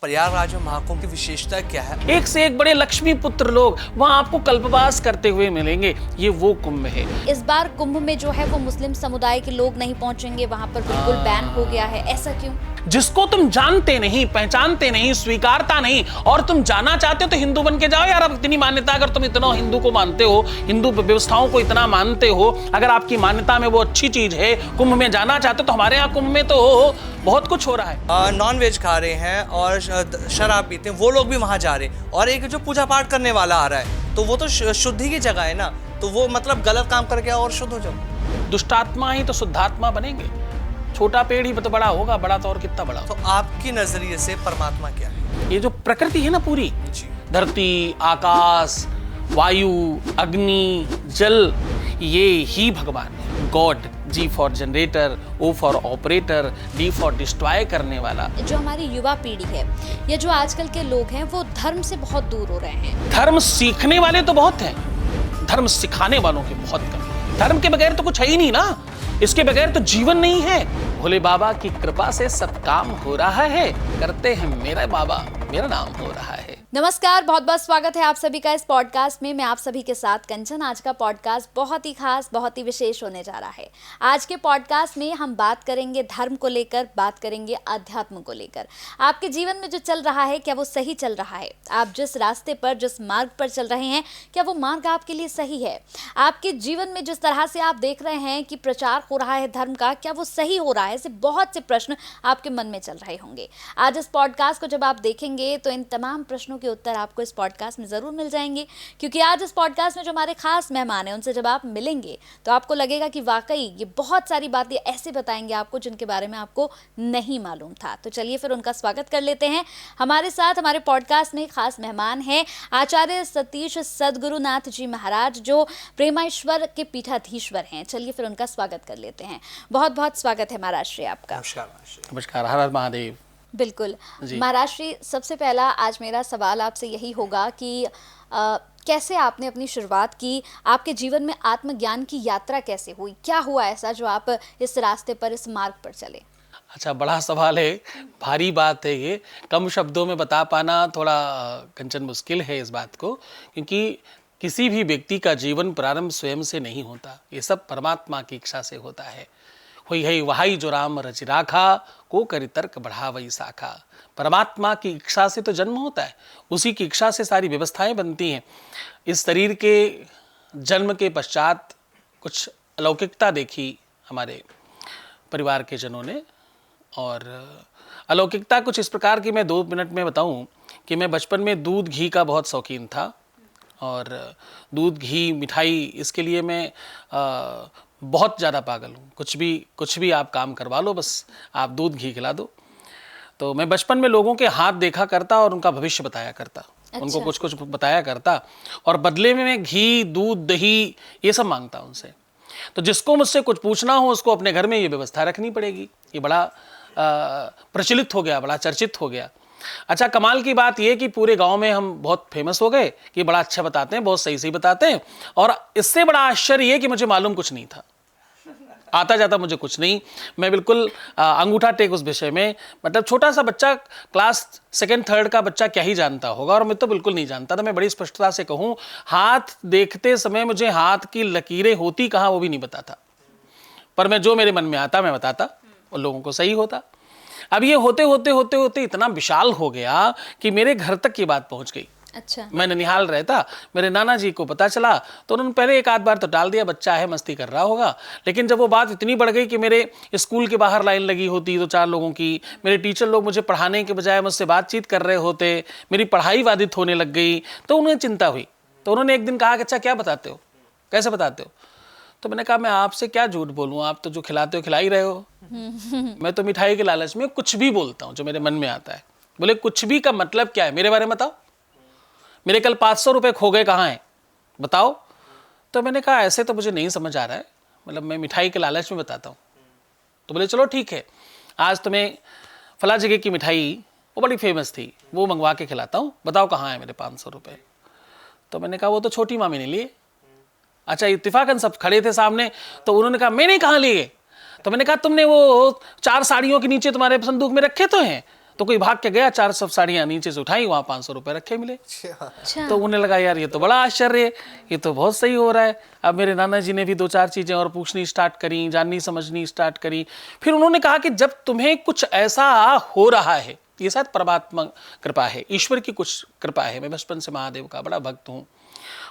प्रयागराज में महाकुंभ की विशेषता क्या है? एक से एक बड़े लक्ष्मी पुत्र लोग वहाँ आपको कल्पवास करते हुए मिलेंगे। ये वो कुंभ है। इस बार कुंभ में जो है वो मुस्लिम समुदाय के लोग नहीं पहुंचेंगे, वहाँ पर बिल्कुल बैन हो गया है। ऐसा क्यों? जिसको तुम जानते नहीं, पहचानते नहीं, स्वीकारता नहीं और तुम जाना चाहते हो तो हिंदू बन के जाओ यार। अब इतनी मान्यता, अगर तुम इतना हिंदू को मानते हो, हिंदू व्यवस्थाओं को इतना मानते हो, अगर आपकी मान्यता में वो अच्छी चीज है, कुंभ में जाना चाहते हो तो हमारे यहाँ कुंभ में तो बहुत कुछ हो रहा है। नॉन वेज खा रहे हैं और शराब पीते हैं, वो लोग भी वहाँ जा रहे हैं। और एक जो पूजा पाठ करने वाला आ रहा है तो वो तो शुद्धि की जगह है ना, तो वो मतलब गलत काम करके और शुद्ध हो जाओ। दुष्टात्मा ही तो शुद्धात्मा बनेंगे। छोटा पेड़ ही तो बड़ा होगा, बड़ा तो और कितना बड़ा। तो आपकी नजरिए से परमात्मा क्या है? ये जो प्रकृति है ना पूरी, धरती, आकाश, वायु, अग्नि, जल, ये ही भगवान है। God, G for generator, O for operator, D for destroy करने वाला। जो हमारी युवा पीढ़ी है या जो आजकल के लोग हैं वो धर्म से बहुत दूर हो रहे हैं। धर्म सीखने वाले तो बहुत हैं, धर्म सिखाने वालों के बहुत कम। धर्म के बगैर तो कुछ है ही नहीं ना, इसके बगैर तो जीवन नहीं है। भोले बाबा की कृपा से सब काम हो रहा है, करते हैं मेरा बाबा, मेरा नाम हो रहा है। नमस्कार, बहुत बहुत स्वागत है आप सभी का इस पॉडकास्ट में। मैं आप सभी के साथ कंचन। आज का पॉडकास्ट बहुत ही खास, बहुत ही विशेष होने जा रहा है। आज के पॉडकास्ट में हम बात करेंगे धर्म को लेकर, बात करेंगे अध्यात्म को लेकर। आपके जीवन में जो चल रहा है, क्या वो सही चल रहा है? आप जिस रास्ते पर, जिस मार्ग पर चल रहे हैं, क्या वो मार्ग आपके लिए सही है? आपके जीवन में जिस तरह से आप देख रहे हैं कि प्रचार हो रहा है धर्म का, क्या वो सही हो रहा है? ऐसे बहुत से प्रश्न आपके मन में चल रहे होंगे। आज इस पॉडकास्ट को जब आप देखेंगे तो इन तमाम प्रश्नों के उत्तर आपको इस पॉडकास्ट में जरूर मिल जाएंगे, क्योंकि आज इस पॉडकास्ट में जो हमारे खास मेहमान हैं उनसे जब आप मिलेंगे तो आपको लगेगा कि वाकई ये बहुत सारी बातें ऐसे बताएंगे आपको जिनके बारे में आपको नहीं मालूम था। तो चलिए फिर उनका स्वागत कर लेते हैं। हमारे साथ हमारे पॉडकास्ट में खास मेहमान हैं आचार्य सतीश सद्गुरुनाथ जी महाराज, जो प्रेमाईश्वर के पीठाधीश्वर हैं। चलिए फिर उनका स्वागत कर लेते हैं। बहुत बहुत स्वागत है महाराज श्री आपका। नमस्कार, हर हर महादेव। बिल्कुल महाराज श्री, सबसे पहला आज मेरा सवाल आपसे यही होगा कि कैसे आपने अपनी शुरुआत की? आपके जीवन में आत्मज्ञान की यात्रा कैसे हुई? क्या हुआ ऐसा जो आप इस रास्ते पर, इस मार्ग पर चले? अच्छा, बड़ा सवाल है, भारी बात है ये। कम शब्दों में बता पाना थोड़ा कंचन मुश्किल है इस बात को, क्योंकि किसी भी व्यक्ति का जीवन प्रारंभ स्वयं से नहीं होता। ये सब परमात्मा की इच्छा से होता है। हुई है वहाई जो राम रचि राखा, को करि तर्क बढ़ावई शाखा। परमात्मा की इच्छा से तो जन्म होता है, उसी की इच्छा से सारी व्यवस्थाएं बनती हैं। इस शरीर के जन्म के पश्चात कुछ अलौकिकता देखी हमारे परिवार के जनों ने, और अलौकिकता कुछ इस प्रकार की मैं 2 मिनट में बताऊं कि मैं बचपन में दूध घी का बहुत शौकीन था, और दूध घी मिठाई, इसके लिए मैं बहुत ज़्यादा पागल हूँ। कुछ भी आप काम करवा लो, बस आप दूध घी खिला दो। तो मैं बचपन में लोगों के हाथ देखा करता और उनका भविष्य बताया करता। अच्छा। उनको कुछ कुछ बताया करता और बदले में मैं घी, दूध, दही ये सब मांगता उनसे। तो जिसको मुझसे कुछ पूछना हो उसको अपने घर में ये व्यवस्था रखनी पड़ेगी। ये बड़ा प्रचलित हो गया, बड़ा चर्चित हो गया। अच्छा, कमाल की बात यह कि पूरे गांव में हम बहुत फेमस हो गए कि बड़ा अच्छा बताते हैं, बहुत सही सही बताते हैं। और इससे बड़ा आश्चर्य ये कि मुझे मालूम कुछ नहीं था, आता जाता मुझे कुछ नहीं। मैं बिल्कुल अंगूठा टेक उस विषय में, मतलब छोटा सा बच्चा, क्लास 2nd 3rd का बच्चा क्या ही जानता होगा, और मैं तो बिल्कुल नहीं जानता था। मैं बड़ी स्पष्टता से कहूँ, हाथ देखते समय मुझे हाथ की लकीरें होती कहाँ वो भी नहीं बताता, पर मैं जो मेरे मन में आता मैं बताता और लोगों को सही होता। अब ये होते होते होते होते इतना विशाल हो गया कि मेरे घर तक ये बात पहुंच गई। अच्छा। मैं ननिहाल रहता, मेरे नाना जी को पता चला तो उन्होंने पहले एक आध बार तो टाल दिया, बच्चा है मस्ती कर रहा होगा। लेकिन जब वो बात इतनी बढ़ गई कि मेरे स्कूल के बाहर लाइन लगी होती 2-4 लोगों की, मेरे टीचर लोग मुझे पढ़ाने के बजाय मुझसे बातचीत कर रहे होते, मेरी पढ़ाई बाधित होने लग गई, तो उन्हें चिंता हुई। तो उन्होंने एक दिन कहा कि अच्छा क्या बताते हो, कैसे बताते हो? तो मैंने कहा मैं आपसे क्या झूठ बोलूँ, आप तो जो खिलाते हो खिला ही रहे हो। मैं तो मिठाई के लालच में कुछ भी बोलता हूँ जो मेरे मन में आता है। बोले कुछ भी का मतलब क्या है, मेरे बारे में बताओ। मेरे कल 500 रुपये खो गए, कहाँ हैं बताओ। तो मैंने कहा ऐसे तो मुझे नहीं समझ आ रहा है, मतलब मैं मिठाई के लालच में बताता हूँ। तो बोले चलो ठीक है, आज तुम्हें फला जगह की मिठाई, वो बड़ी फेमस थी, वो मंगवा के खिलाता हूँ, बताओ कहाँ है मेरे 500 रुपये। तो मैंने कहा वो तो छोटी मामी ने लिए। अच्छा, इत्तेफाकन सब खड़े थे सामने, तो उन्होंने कहा मैंने कहाँ लिए। तो मैंने कहा तुमने वो 4 साड़ियों के नीचे तुम्हारे संदूक में रखे तो हैं। तो कोई भाग के गया, 4 सब साड़ियाँ नीचे से उठाई, वहाँ 500 रुपये रखे मिले। अच्छा। तो उन्हें लगा यार ये तो बड़ा आश्चर्य है, ये तो बहुत सही हो रहा है। अब मेरे नाना जी ने भी 2-4 चीज़ें और पूछनी स्टार्ट करी, जाननी समझनी स्टार्ट करी। फिर उन्होंने कहा कि जब तुम्हें कुछ ऐसा हो रहा है, ये शायद परमात्मा कृपा है, ईश्वर की कुछ कृपा है। मैं बचपन से महादेव का बड़ा भक्त हूँ,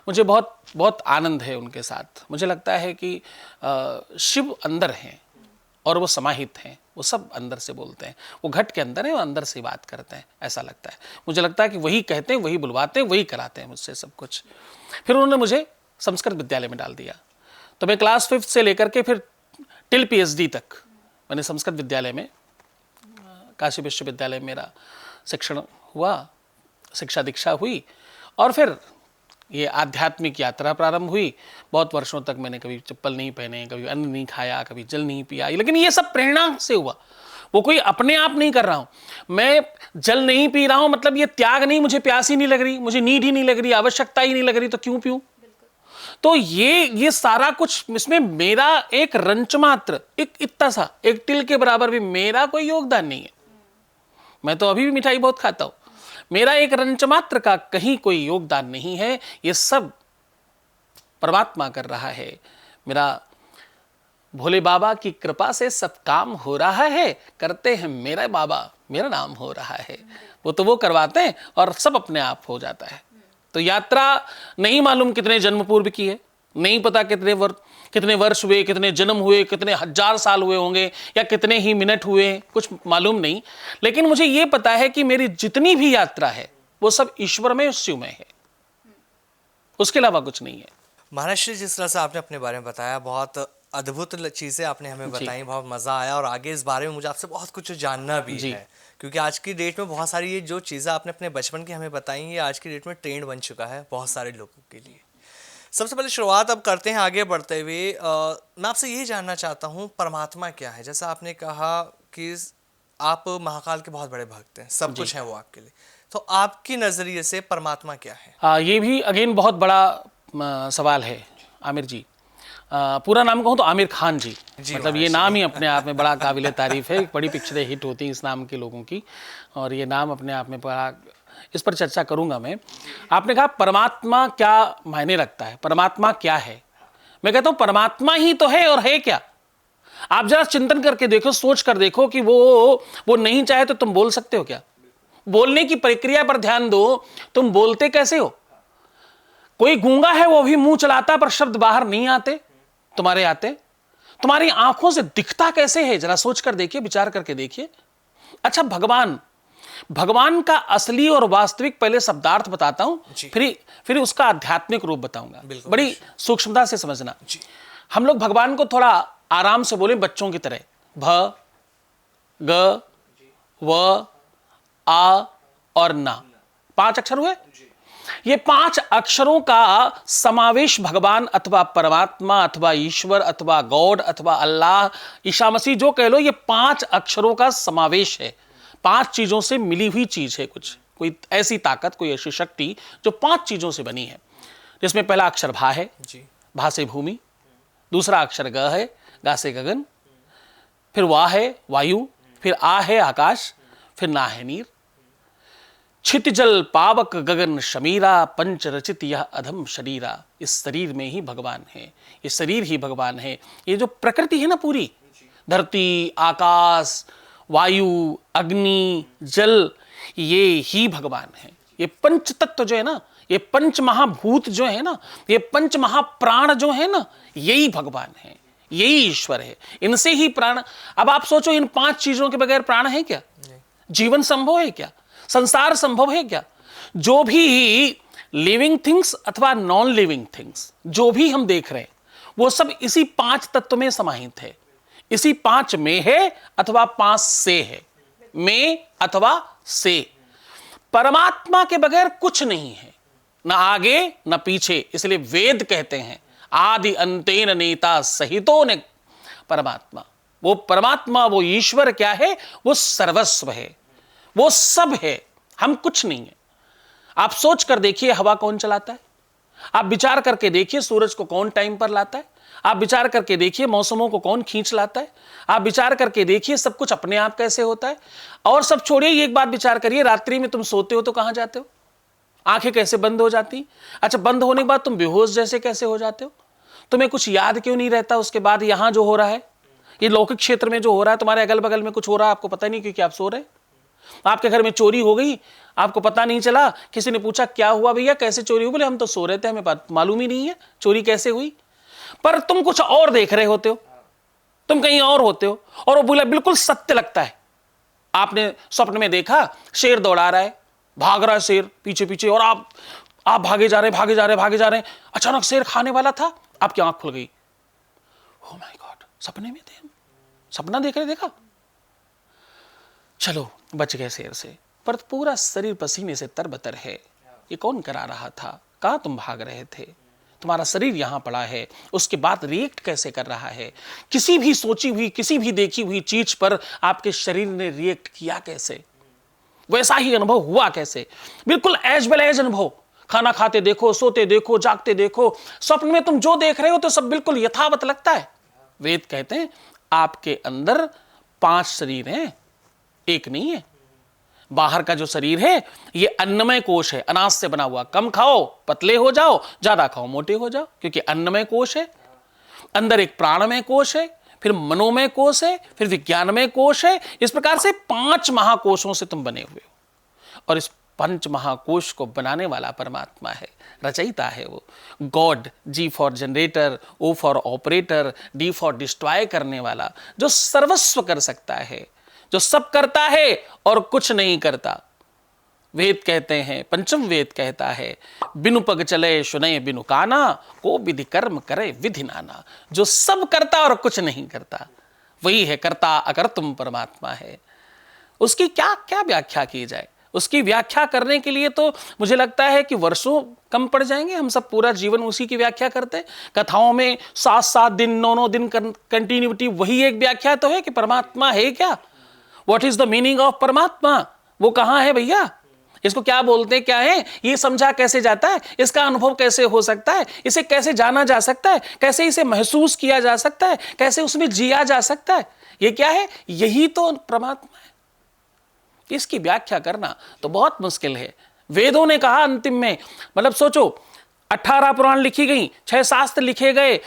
मुझे बहुत बहुत आनंद है उनके साथ। मुझे लगता है कि शिव अंदर हैं और वो समाहित हैं, वो सब अंदर से बोलते हैं, वो घट के अंदर है, वो अंदर से बात करते हैं, ऐसा लगता है। मुझे लगता है कि वही कहते हैं, वही बुलवाते हैं, वही कराते हैं मुझसे सब कुछ। फिर उन्होंने मुझे संस्कृत विद्यालय में डाल दिया, तो मैं क्लास 5 से लेकर के फिर टिल PhD तक मैंने संस्कृत विद्यालय में, काशी विश्वविद्यालय में मेरा शिक्षण हुआ, शिक्षा दीक्षा हुई, और फिर ये आध्यात्मिक यात्रा प्रारंभ हुई। बहुत वर्षों तक मैंने कभी चप्पल नहीं पहने, कभी अन्न नहीं खाया, कभी जल नहीं पिया, लेकिन ये सब प्रेरणा से हुआ, वो कोई अपने आप नहीं कर रहा हूँ। मैं जल नहीं पी रहा हूँ मतलब ये त्याग नहीं, मुझे प्यास ही नहीं लग रही, मुझे नीड ही नहीं लग रही, आवश्यकता ही नहीं लग रही, तो क्यों पीऊँ? तो ये सारा कुछ, इसमें मेरा एक रंच मात्र, एक इतना सा, एक तिल के बराबर भी मेरा कोई योगदान नहीं है। मैं तो अभी भी मिठाई बहुत खाता हूँ, मेरा एक रंच मात्र का कहीं कोई योगदान नहीं है। ये सब परमात्मा कर रहा है, मेरा भोले बाबा की कृपा से सब काम हो रहा है, करते हैं मेरा बाबा, मेरा नाम हो रहा है। वो तो वो करवाते हैं और सब अपने आप हो जाता है। तो यात्रा नहीं मालूम कितने जन्म पूर्व की है, नहीं पता कितने वर्ष हुए, कितने जन्म हुए, कितने हजार साल हुए होंगे, या कितने ही मिनट हुए, कुछ मालूम नहीं। लेकिन मुझे ये पता है कि मेरी जितनी भी यात्रा है वो सब ईश्वर में, शिव में है, उसके अलावा कुछ नहीं है। महाराज श्री, जिस तरह से आपने अपने बारे में बताया, बहुत अद्भुत चीज़ें आपने हमें बताई, बहुत मज़ा आया, और आगे इस बारे में मुझे आपसे बहुत कुछ जानना भी है, क्योंकि आज की डेट में बहुत सारी ये जो चीज़ें आपने अपने बचपन की हमें बताई, ये आज की डेट में ट्रेंड बन चुका है बहुत सारे लोगों के लिए। सबसे पहले शुरुआत अब करते हैं आगे बढ़ते हुए। मैं आपसे ये जानना चाहता हूँ, परमात्मा क्या है? जैसा आपने कहा कि आप महाकाल के बहुत बड़े भक्त हैं, सब कुछ है वो आपके लिए, तो आपकी नज़रिए से परमात्मा क्या है? ये भी अगेन बहुत बड़ा सवाल है आमिर जी। पूरा नाम कहूँ तो आमिर खान जी, मतलब ये नाम ही अपने आप में बड़ा काबिल तारीफ है। बड़ी पिक्चरें हिट होती हैं इस नाम के लोगों की, और ये नाम अपने आप में बड़ा, इस पर चर्चा करूंगा मैं। आपने कहा परमात्मा क्या मायने रखता है, परमात्मा क्या है? मैं कहता हूं परमात्मा ही तो है, और है क्या? आप जरा चिंतन करके देखो, सोच कर देखो कि वो नहीं चाहे तो तुम बोल सकते हो क्या? बोलने की प्रक्रिया पर ध्यान दो, तुम बोलते कैसे हो? कोई गूंगा है, वो भी मुंह चलाता पर शब्द बाहर नहीं आते, तुम्हारे आते। तुम्हारी आंखों से दिखता कैसे है, जरा सोच कर देखिए, विचार करके देखिए। अच्छा, भगवान का असली और वास्तविक पहले शब्दार्थ बताता हूं, फिर उसका आध्यात्मिक रूप बताऊंगा। बड़ी सूक्ष्मता से समझना। हम लोग भगवान को थोड़ा आराम से बोले, बच्चों की तरह। भ, ग, व, आ और ना, 5 अक्षर हुए। ये 5 अक्षरों का समावेश भगवान अथवा परमात्मा अथवा ईश्वर अथवा गॉड अथवा अल्लाह, ईसा मसीह, जो कह लो, ये 5 अक्षरों का समावेश है। 5 चीजों से मिली हुई चीज है कुछ, कोई ऐसी ताकत, कोई ऐसी शक्ति जो 5 चीजों से बनी है। जिसमें पहला अक्षर भा है, भा से भूमि। दूसरा अक्षर ग है, गा से गगन। फिर वा है वायु। फिर आ है आकाश। फिर ना है नीर। क्षितिजल पावक गगन शमीरा, पंच रचित यह अधम शरीरा। इस शरीर में ही भगवान है, ये शरीर ही भगवान है। ये जो प्रकृति है ना पूरी, धरती, आकाश, वायु, अग्नि, जल, ये ही भगवान है। ये पंच तत्व जो है ना, ये पंच महाभूत जो है ना, ये पंच महाप्राण जो है ना, यही भगवान है, यही ईश्वर है। इनसे ही प्राण। अब आप सोचो, इन 5 चीजों के बगैर प्राण है क्या? जीवन संभव है क्या? संसार संभव है क्या? जो भी लिविंग थिंग्स अथवा नॉन लिविंग थिंग्स जो भी हम देख रहे हैं, वो सब इसी 5 तत्व में समाहित है। इसी 5 में है अथवा 5 से है, में अथवा से। परमात्मा के बगैर कुछ नहीं है, ना आगे ना पीछे। इसलिए वेद कहते हैं आदि अंतेन नेता सहितो ने परमात्मा। वो परमात्मा, वो ईश्वर क्या है? वो सर्वस्व है, वो सब है, हम कुछ नहीं है। आप सोच कर देखिए, हवा कौन चलाता है? आप विचार करके देखिए, सूरज को कौन टाइम पर लाता है? आप विचार करके देखिए मौसमों को कौन खींच लाता है, आप विचार करके देखिए सब कुछ अपने आप कैसे होता है। और सब छोड़िए, एक बात विचार करिए, रात्रि में तुम सोते हो तो कहां जाते हो, आंखें कैसे बंद हो जाती। अच्छा, बंद होने के बाद तुम बेहोश जैसे कैसे हो जाते हो, तुम्हें कुछ याद क्यों नहीं रहता उसके बाद। यहां जो हो रहा है, ये लौकिक क्षेत्र में जो हो रहा है, तुम्हारे अगल बगल में कुछ हो रहा है, आपको पता नहीं क्योंकि आप सो रहे। आपके घर में चोरी हो गई, आपको पता नहीं चला, किसी ने पूछा क्या हुआ भैया, कैसे चोरी हुई, बोले हम तो सो रहे थे, हमें मालूम ही नहीं है चोरी कैसे हुई। पर तुम कुछ और देख रहे होते हो, तुम कहीं और होते हो, और वो बोला बिल्कुल सत्य लगता है। आपने स्वप्न में देखा शेर दौड़ा रहा है, भाग रहा है शेर पीछे पीछे, और आप भागे जा रहे भागे जा रहे हैं, अचानक शेर खाने वाला था, आपकी आंख खुल गई। ओह माय गॉड, सपने में थे, सपना देख रहे, देखा, चलो बच गए शेर से, पर पूरा शरीर पसीने से तरबतर है। ये कौन करा रहा था, कहां तुम भाग रहे थे, तुम्हारा शरीर यहां पड़ा है, उसके बाद रिएक्ट कैसे कर रहा है, किसी भी सोची हुई, किसी भी देखी हुई चीज पर आपके शरीर ने रिएक्ट किया कैसे, वैसा ही अनुभव हुआ कैसे, बिल्कुल एज वेल एज अनुभव। खाना खाते देखो, सोते देखो, जागते देखो, स्वप्न में तुम जो देख रहे हो तो सब बिल्कुल यथावत लगता है। वेद कहते हैं आपके अंदर 5 शरीर हैं, एक नहीं है। बाहर का जो शरीर है ये अन्नमय कोश है, अनाज से बना हुआ, कम खाओ पतले हो जाओ, ज्यादा खाओ मोटे हो जाओ, क्योंकि अन्नमय कोश है। अंदर एक प्राणमय कोश है, फिर मनोमय कोश है, फिर विज्ञानमय कोश है। इस प्रकार से 5 महाकोशों से तुम बने हुए हो, और इस 5 महाकोश को बनाने वाला परमात्मा है, रचयिता है वो God. G for generator, O for operator, D for destroy करने वाला, जो सर्वस्व कर सकता है, जो सब करता है और कुछ नहीं करता। वेद कहते हैं, पंचम वेद कहता है, बिनु पग चले सुनय बिनु काना, को विधि कर्म करे विधि नाना। जो सब करता और कुछ नहीं करता, वही है कर्ता अकर्तुम परमात्मा है। उसकी क्या क्या व्याख्या की जाए, उसकी व्याख्या करने के लिए तो मुझे लगता है कि वर्षों कम पड़ जाएंगे। हम सब पूरा जीवन उसी की व्याख्या करते, कथाओं में 7-7 दिन 9-9 दिन कंटिन्यूटी, वही एक व्याख्या तो है कि परमात्मा है क्या, what is the meaning of परमात्मा, वो कहां है भैया, इसको क्या बोलते हैं, क्या है, ये समझा कैसे जाता है, इसका अनुभव कैसे हो सकता है, इसे कैसे जाना जा सकता है, कैसे इसे महसूस किया जा सकता है, कैसे उसमें जिया जा सकता है, ये क्या है, यही तो परमात्मा है। इसकी व्याख्या करना तो बहुत मुश्किल है। वेदों ने कहा अंतिम में, मतलब सोचो 18 पुराण लिखी गई, 6 शास्त्र लिखे गए,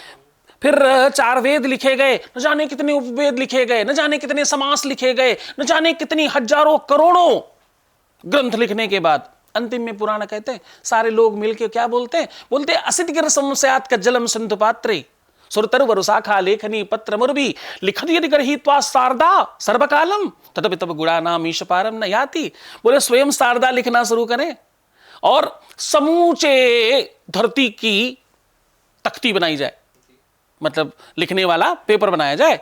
फिर 4 वेद लिखे गए, न जाने कितने उपवेद लिखे गए, न जाने कितने समास लिखे गए, न जाने कितनी हजारों करोड़ों ग्रंथ लिखने के बाद अंतिम में पुराण कहते हैं, सारे लोग मिलके क्या बोलते हैं, बोलते हैं असित गिर समस्यात का जलम सिंधु पात्रे सुरतर वरुशाखा लेखनी पत्र मुर्भी लिखत यदि गृहीत्वा शारदा सर्वकालम तदपि तब गुणा नाम ईश पारम न याति। बोले स्वयं शारदा लिखना शुरू करें और समूचे धरती की तख्ती बनाई जाए, मतलब लिखने वाला पेपर बनाया जाए,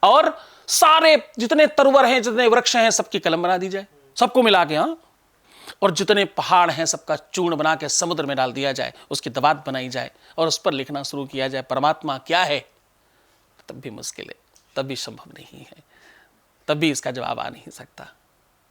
और सारे जितने तरवर हैं, जितने वृक्ष हैं, सबकी कलम बना दी जाए, सबको मिला के, हाँ, और जितने पहाड़ हैं सबका चूर्ण बना के समुद्र में डाल दिया जाए, उसकी दवात बनाई जाए और उस पर लिखना शुरू किया जाए परमात्मा क्या है, तब भी मुश्किल है, तब भी संभव नहीं है, तब भी इसका जवाब आ नहीं सकता।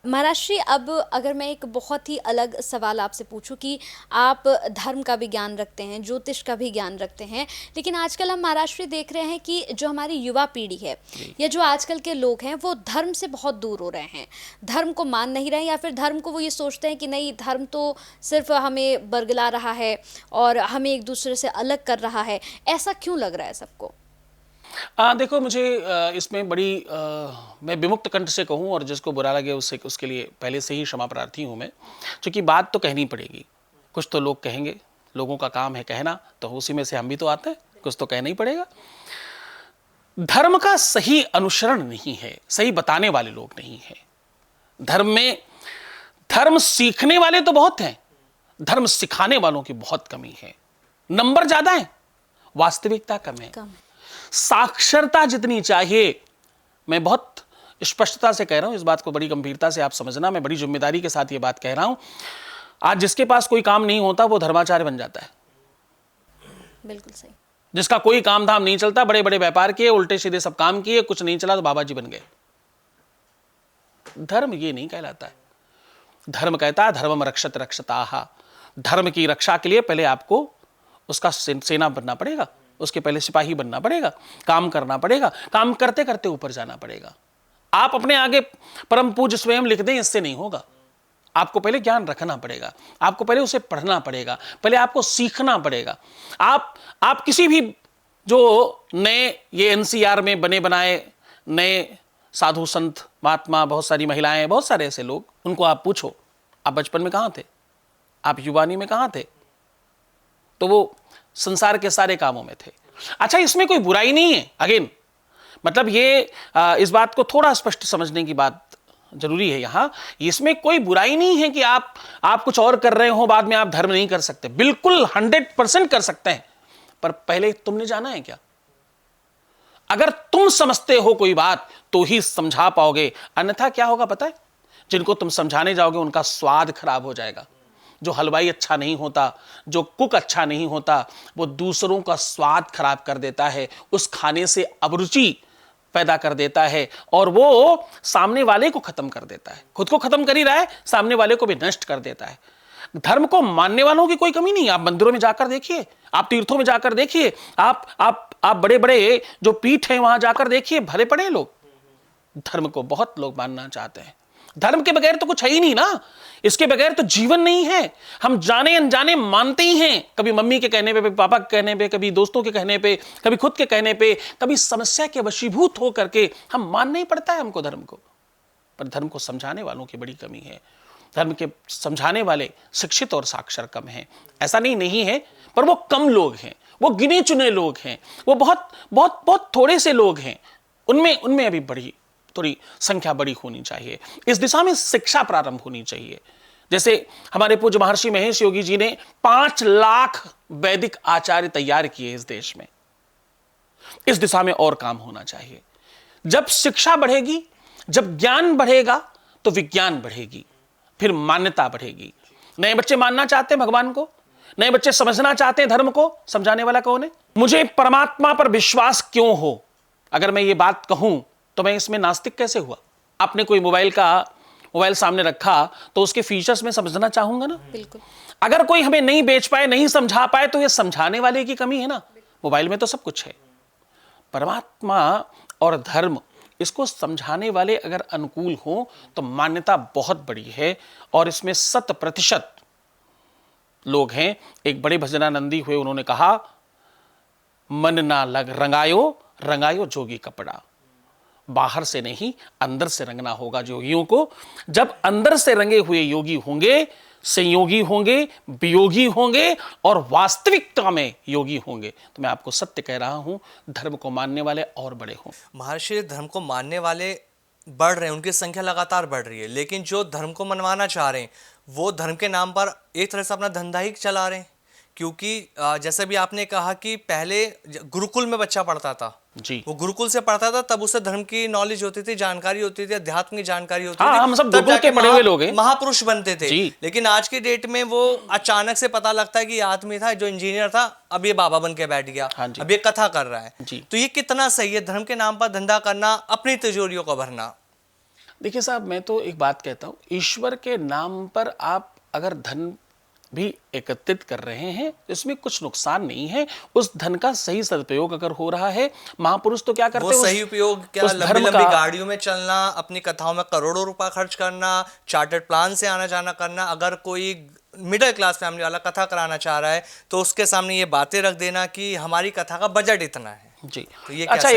महाराज श्री, अब अगर मैं एक बहुत ही अलग सवाल आपसे पूछूं कि आप धर्म का भी ज्ञान रखते हैं, ज्योतिष का भी ज्ञान रखते हैं, लेकिन आजकल हम महाराज श्री देख रहे हैं कि जो हमारी युवा पीढ़ी है या जो आजकल के लोग हैं वो धर्म से बहुत दूर हो रहे हैं, धर्म को मान नहीं रहे हैं, या फिर धर्म को वो ये सोचते हैं कि नहीं, धर्म तो सिर्फ हमें बरगला रहा है और हमें एक दूसरे से अलग कर रहा है। ऐसा क्यों लग रहा है सबको? देखो, मुझे इसमें बड़ी मैं विमुक्त कंठ से कहूँ, और जिसको बुरा लगे उसके लिए पहले से ही क्षमा प्रार्थी हूँ मैं, क्योंकि बात तो कहनी पड़ेगी। कुछ तो लोग कहेंगे, लोगों का काम है कहना, तो उसी में से हम भी तो आते हैं, कुछ तो कहना ही पड़ेगा। धर्म का सही अनुसरण नहीं है, सही बताने वाले लोग नहीं है। धर्म में धर्म सीखने वाले तो बहुत हैं, धर्म सिखाने वालों की बहुत कमी है। नंबर ज्यादा है, वास्तविकता कम है। साक्षरता जितनी चाहिए, मैं बहुत स्पष्टता से कह रहा हूं, इस बात को बड़ी गंभीरता से आप समझना, मैं बड़ी जिम्मेदारी के साथ ये बात कह रहा हूं। आज जिसके पास कोई काम नहीं होता वो धर्माचार्य बन जाता है। बिल्कुल सही। जिसका कोई काम धाम नहीं चलता, बड़े बड़े व्यापार किए, उल्टे सीधे सब काम किए, कुछ नहीं चला तो बाबा जी बन गए। धर्म ये नहीं कहलाता है। धर्म कहता है धर्मम रक्षत रक्षताहा। धर्म की रक्षा के लिए पहले आपको उसका सेना बनना पड़ेगा, उसके पहले सिपाही बनना पड़ेगा, काम करना पड़ेगा, काम करते करते ऊपर जाना पड़ेगा। आप अपने आगे परम पूज्य स्वयं लिख दें, इससे नहीं होगा। आपको पहले ज्ञान रखना पड़ेगा, आपको पहले उसे पढ़ना पड़ेगा, पहले आपको सीखना पड़ेगा। आप किसी भी जो नए ये एनसीआर में बने बनाए नए साधु संत महात्मा, बहुत सारी महिलाएं, बहुत सारे ऐसे लोग, उनको आप पूछो आप बचपन में कहाँ थे, आप युवानी में कहाँ थे? तो वो संसार के सारे कामों में थे। अच्छा, इसमें कोई बुराई नहीं है। अगेन मतलब ये इस बात को थोड़ा स्पष्ट समझने की बात जरूरी है यहाँ। इसमें कोई बुराई नहीं है कि आप कुछ और कर रहे हो, बाद में आप धर्म नहीं कर सकते। बिल्कुल 100% कर सकते हैं, पर पहले तुमने जाना है क्या? अगर तुम समझते हो कोई बात तो ही समझा पाओगे, अन्यथा क्या होगा पता है? जिनको तुम समझाने जाओगे उनका स्वाद खराब हो जाएगा। जो हलवाई अच्छा नहीं होता, जो कुक अच्छा नहीं होता, वो दूसरों का स्वाद खराब कर देता है, उस खाने से अभिरुचि पैदा कर देता है और वो सामने वाले को खत्म कर देता है। खुद को खत्म कर ही रहा है, सामने वाले को भी नष्ट कर देता है। धर्म को मानने वालों की कोई कमी नहीं। आप मंदिरों में जाकर देखिए, आप तीर्थों में जाकर देखिए, आप बड़े बड़े जो पीठ हैं वहां जाकर देखिए, भरे पड़े लोग। धर्म को बहुत लोग मानना चाहते हैं। धर्म के बगैर तो कुछ है ही नहीं ना, इसके बगैर तो जीवन नहीं है। हम जाने अनजाने मानते ही हैं, कभी मम्मी के कहने पे, कभी पापा के कहने पे, कभी दोस्तों के कहने पे, कभी खुद के कहने पे, कभी समस्या के वशीभूत हो करके हम मानना ही पड़ता है हमको धर्म को। पर धर्म को समझाने वालों की बड़ी कमी है। धर्म के समझाने वाले शिक्षित और साक्षर कम हैं। ऐसा नहीं है, पर वो कम लोग हैं, वो गिने चुने लोग हैं, वो बहुत बहुत बहुत थोड़े से लोग हैं। उनमें अभी बड़ी थोड़ी संख्या बड़ी होनी चाहिए। इस दिशा में शिक्षा प्रारंभ होनी चाहिए। जैसे हमारे पूज्य महर्षि महेश योगी जी ने 5 लाख वैदिक आचार्य तैयार किए इस देश में। इस दिशा में और काम होना चाहिए। जब शिक्षा बढ़ेगी, जब ज्ञान बढ़ेगा, तो विज्ञान बढ़ेगी, फिर मान्यता बढ़ेगी। नए बच्चे मानना चाहते हैं भगवान को, नए बच्चे समझना चाहते हैं धर्म को। समझाने वाला कौन है? मुझे परमात्मा पर विश्वास क्यों हो, अगर मैं ये बात कहूं तो मैं इसमें नास्तिक कैसे हुआ? आपने कोई मोबाइल सामने रखा तो उसके फीचर्स में समझना चाहूंगा ना। बिल्कुल। अगर कोई हमें नहीं बेच पाए, नहीं समझा पाए, तो ये समझाने वाले की कमी है ना। मोबाइल में तो सब कुछ है। परमात्मा और धर्म, इसको समझाने वाले अगर अनुकूल हो तो मान्यता बहुत बड़ी है और इसमें 100% लोग हैं। एक बड़े भजनानंदी हुए, उन्होंने कहा, मन ना लग रंगायो जोगी कपड़ा। बाहर से नहीं, अंदर से रंगना होगा योगियों को। जब अंदर से रंगे हुए योगी होंगे, संयोगी होंगे, वियोगी होंगे और वास्तविकता में योगी होंगे, तो मैं आपको सत्य कह रहा हूं, धर्म को मानने वाले और बड़े हों। महर्षि, धर्म को मानने वाले बढ़ रहे हैं, उनकी संख्या लगातार बढ़ रही है, लेकिन जो धर्म को मनवाना चाह रहे हैं वो धर्म के नाम पर एक तरह से अपना धंधा ही चला रहे हैं। क्योंकि जैसे भी आपने कहा कि पहले गुरुकुल में बच्चा पढ़ता था जी, वो गुरुकुल से पढ़ता था, तब उसे धर्म की नॉलेज होती थी, जानकारी होती थी, अध्यात्म की जानकारी होती थी। हम सब गुरुकुल के पढ़े हुए लोग हैं, महापुरुष बनते थे। जी। लेकिन आज की डेट में वो अचानक से पता लगता है कि ये आदमी था जो इंजीनियर था, अब ये बाबा बन के बैठ गया, अब ये कथा कर रहा है। तो ये कितना सही है, धर्म के नाम पर धंधा करना, अपनी तिजोरियों को भरना? देखिए साहब, मैं तो एक बात कहता हूं, ईश्वर के नाम पर आप अगर धन भी एकत्रित कर रहे हैं, इसमें कुछ नुकसान नहीं है। उस धन का सही सदुपयोग अगर हो रहा है, महापुरुष तो क्या करते हैं, वो सही उपयोग क्या, लंबी गाड़ियों में चलना, अपनी कथाओं में करोड़ों रुपया खर्च करना, चार्टर्ड प्लान से आना जाना करना। अगर कोई मिडिल क्लास फैमिली वाला कथा कराना चाह रहा है तो उसके सामने ये बातें रख देना कि हमारी कथा का बजट इतना है जी। तो ये अच्छा,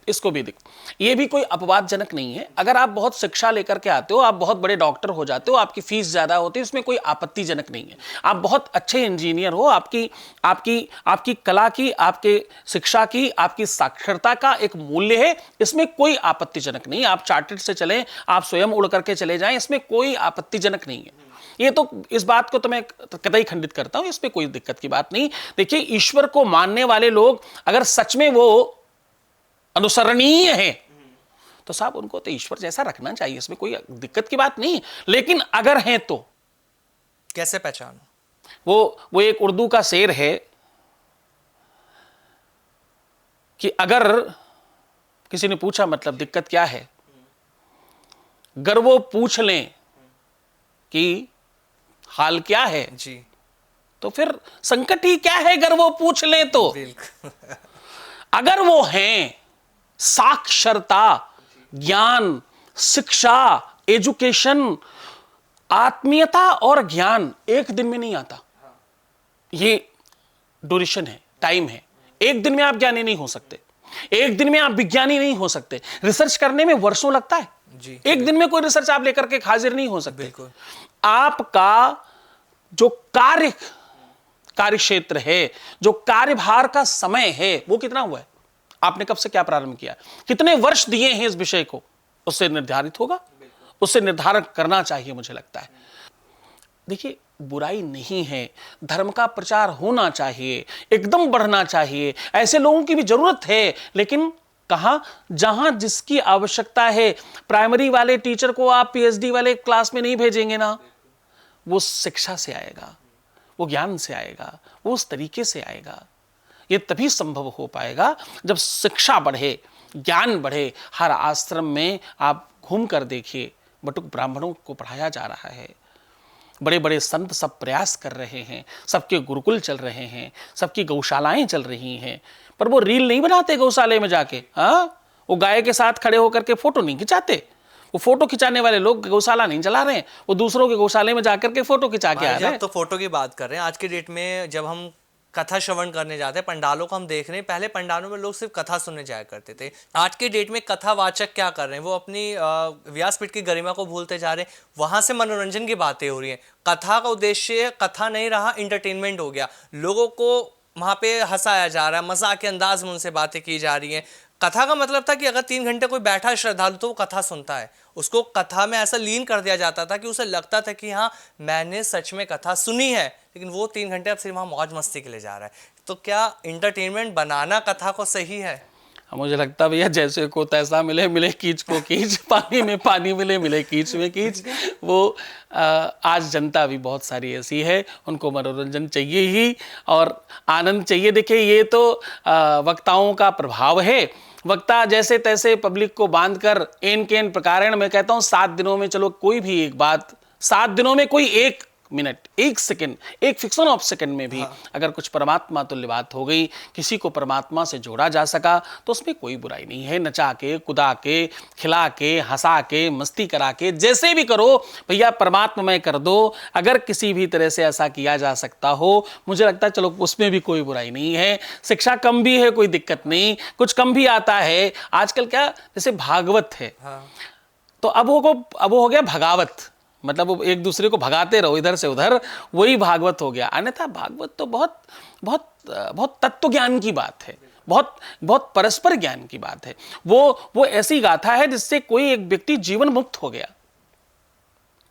इसको भी देख, ये भी कोई अपवादजनक नहीं है। अगर आप बहुत शिक्षा लेकर के आते हो, आप बहुत बड़े डॉक्टर हो जाते हो, आपकी फीस ज्यादा होती है, इसमें कोई आपत्तिजनक नहीं है। आप बहुत अच्छे इंजीनियर हो, आपकी कला की, आपके शिक्षा की, आपकी साक्षरता का एक मूल्य है, इसमें कोई आपत्तिजनक नहीं। आप चार्टर्ड से चलें, आप स्वयं उड़ करके चले जाएं, इसमें कोई आपत्तिजनक नहीं है। ये तो इस बात को तो मैं कतई खंडित करता हूं, इसमें कोई दिक्कत की बात नहीं। देखिए, ईश्वर को मानने वाले लोग अगर सच में वो अनुसरणीय है तो साहब उनको तो ईश्वर जैसा रखना चाहिए, इसमें कोई दिक्कत की बात नहीं। लेकिन अगर हैं तो कैसे पहचानो? वो एक उर्दू का शेर है कि अगर किसी ने पूछा मतलब दिक्कत क्या है, अगर वो पूछ लें कि हाल क्या है जी, तो फिर संकट ही क्या है, अगर वो पूछ लें तो। अगर वो हैं साक्षरता, ज्ञान, शिक्षा, एजुकेशन, आत्मीयता और ज्ञान एक दिन में नहीं आता। ये ड्यूरेशन है, टाइम है। एक दिन में आप ज्ञानी नहीं हो सकते, एक दिन में आप विज्ञानी नहीं हो सकते। रिसर्च करने में वर्षों लगता है जी। एक दिन में कोई रिसर्च आप लेकर के हाजिर नहीं हो सकते। बिल्कुल। आपका जो कार्य क्षेत्र है, जो कार्यभार का समय है, वो कितना हुआ है, आपने कब से क्या प्रारंभ किया, कितने वर्ष दिए हैं इस विषय को, उससे निर्धारित होगा, उससे निर्धारण करना चाहिए। मुझे लगता है देखिए, बुराई नहीं है, धर्म का प्रचार होना चाहिए, एकदम बढ़ना चाहिए, ऐसे लोगों की भी जरूरत है। लेकिन कहां, जहां जिसकी आवश्यकता है। प्राइमरी वाले टीचर को आप पीएचडी वाले क्लास में नहीं भेजेंगे ना, वो शिक्षा से आएगा, वो ज्ञान से आएगा, वो उस तरीके से आएगा। ये तभी संभव हो पाएगा जब शिक्षा बढ़े, ज्ञान बढ़े। हर आश्रम में आप घूम कर देखिए, बटुक ब्राह्मणों को पढ़ाया जा रहा है, बड़े बड़े संत सब प्रयास कर रहे हैं, सबके गुरुकुल चल रहे हैं, सबकी गौशालाएं चल रही हैं। पर वो रील नहीं बनाते गौशाले में जाके, हाँ, वो गाय के साथ खड़े होकर के फोटो नहीं खिंचाते। वो फोटो खिंचाने वाले लोग गौशाला नहीं चला रहे हैं, वो दूसरों के गौशाले में जाकर के फोटो खिंचा के आ रहे हैं। तो फोटो की बात कर रहे हैं, आज के डेट में जब हम कथा श्रवण करने जाते हैं, पंडालों को हम देख रहे हैं, पहले पंडालों में लोग सिर्फ कथा सुनने जाया करते थे। आज के डेट में कथावाचक क्या कर रहे हैं, वो अपनी व्यासपीठ की गरिमा को भूलते जा रहे हैं। वहां से मनोरंजन की बातें हो रही हैं। कथा का उद्देश्य कथा नहीं रहा, इंटरटेनमेंट हो गया। लोगों को वहां पे हंसाया जा रहा है, मजाक के अंदाज में उनसे बातें की जा रही हैं। कथा का मतलब था कि अगर 3 घंटे कोई बैठा है श्रद्धालु तो वो कथा सुनता है, उसको कथा में ऐसा लीन कर दिया जाता था कि उसे लगता था कि हाँ, मैंने सच में कथा सुनी है। लेकिन वो 3 घंटे अब सिर्फ वहाँ मौज मस्ती के लिए जा रहा है। तो क्या इंटरटेनमेंट बनाना कथा को सही है? मुझे लगता भैया, जैसे को तैसा मिले, मिले कीच को कीच, पानी में पानी मिले, मिले कीच में कीच। वो आज जनता भी बहुत सारी ऐसी है, उनको मनोरंजन चाहिए ही और आनंद चाहिए। देखिए, ये तो वक्ताओं का प्रभाव है। वक्ता जैसे तैसे पब्लिक को बांधकर एन केन प्रकारण, मैं कहता हूँ 7 दिनों में, चलो कोई भी एक बात, 7 दिनों में कोई 1 मिनट, 1 सेकंड, एक फ्रिक्शन ऑफ सेकंड में भी अगर कुछ परमात्मा तुल्य बात हो गई, किसी को परमात्मा से जोड़ा जा सका, तो उसमें कोई बुराई नहीं है। नचा के, कुदा के, खिला के, हंसा के, मस्ती करा के, जैसे भी करो भैया, परमात्मा कर दो। अगर किसी भी तरह से ऐसा किया जा सकता हो, मुझे लगता है चलो उसमें भी कोई बुराई नहीं है। शिक्षा कम भी है, कोई दिक्कत नहीं, कुछ कम भी आता है। आजकल क्या, जैसे भागवत है, तो अब वो हो गया भगावत, मतलब वो एक दूसरे को भगाते रहो इधर से उधर, वही भागवत हो गया। अन्यथा भागवत तो बहुत बहुत बहुत तत्व ज्ञान की बात है, बहुत बहुत परस्पर ज्ञान की बात है। वो ऐसी गाथा है जिससे कोई एक व्यक्ति जीवन मुक्त हो गया,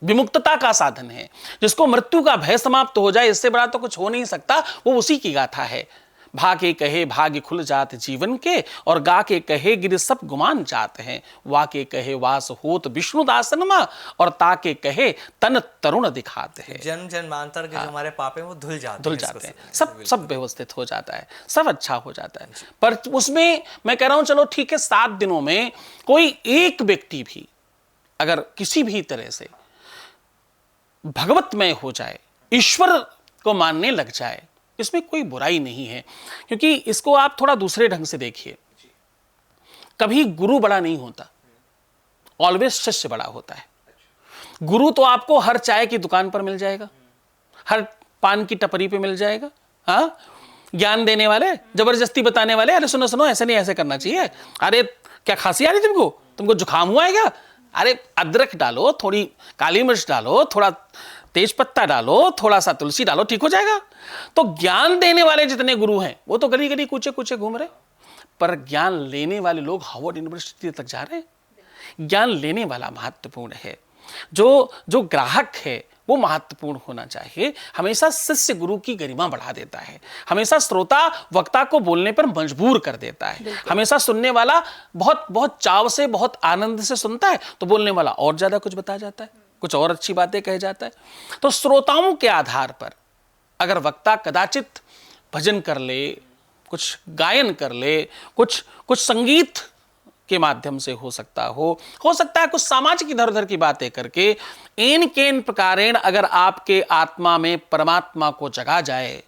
विमुक्तता का साधन है, जिसको मृत्यु का भय समाप्त हो जाए, इससे बड़ा तो कुछ हो नहीं सकता। वो उसी की गाथा है। भागे कहे भाग्य खुल जात जीवन के, और गा के कहे गिर सब गुमान जाते हैं। वाके कहे वास होत विष्णु दासन मा, और ताके कहे तन तरुण दिखाते हैं। जन्म जन्मांतर के जो हमारे पाप हैं वो धुल जाते हैं, सब व्यवस्थित हो जाता है, सब अच्छा हो जाता है। पर उसमें मैं कह रहा हूं, चलो ठीक है, 7 दिनों में कोई एक व्यक्ति भी अगर किसी भी तरह से भगवतमय हो जाए, ईश्वर को मानने लग जाए, इसमें कोई बुराई नहीं है। क्योंकि इसको आप थोड़ा दूसरे ढंग से देखिए, कभी गुरु बड़ा नहीं होता, ऑलवेज शिष्य बड़ा होता है। गुरु तो आपको हर चाय की दुकान पर मिल जाएगा, हर पान की टपरी पे मिल जाएगा। हाँ, ज्ञान देने वाले, जबरदस्ती बताने वाले, अरे सुनो सुनो, ऐसे नहीं, ऐसे करना चाहिए, अरे क्या खांसी आ रही तुमको जुकाम हुआ है क्या, अरे अदरक डालो, थोड़ी काली मिर्च डालो, थोड़ा तेज पत्ता डालो, थोड़ा सा तुलसी डालो, ठीक हो जाएगा। तो ज्ञान देने वाले जितने गुरु हैं वो तो गली गली कूचे कूचे घूम रहे, पर ज्ञान लेने वाले लोग हार्वर्ड यूनिवर्सिटी तक जा रहे हैं। ज्ञान लेने वाला महत्वपूर्ण है, जो ग्राहक है वो महत्वपूर्ण होना चाहिए। हमेशा शिष्य गुरु की गरिमा बढ़ा देता है, हमेशा श्रोता वक्ता को बोलने पर मजबूर कर देता है, हमेशा सुनने वाला बहुत बहुत चाव से, बहुत आनंद से सुनता है, तो बोलने वाला और ज्यादा कुछ बता जाता है, कुछ और अच्छी बातें कह जाता है। तो श्रोताओं के आधार पर अगर वक्ता कदाचित भजन कर ले, कुछ गायन कर ले, कुछ संगीत के माध्यम से हो सकता है कुछ सामाजिक इधर उधर की बातें करके, एन केन प्रकारेण अगर आपके आत्मा में परमात्मा को जगा जाए,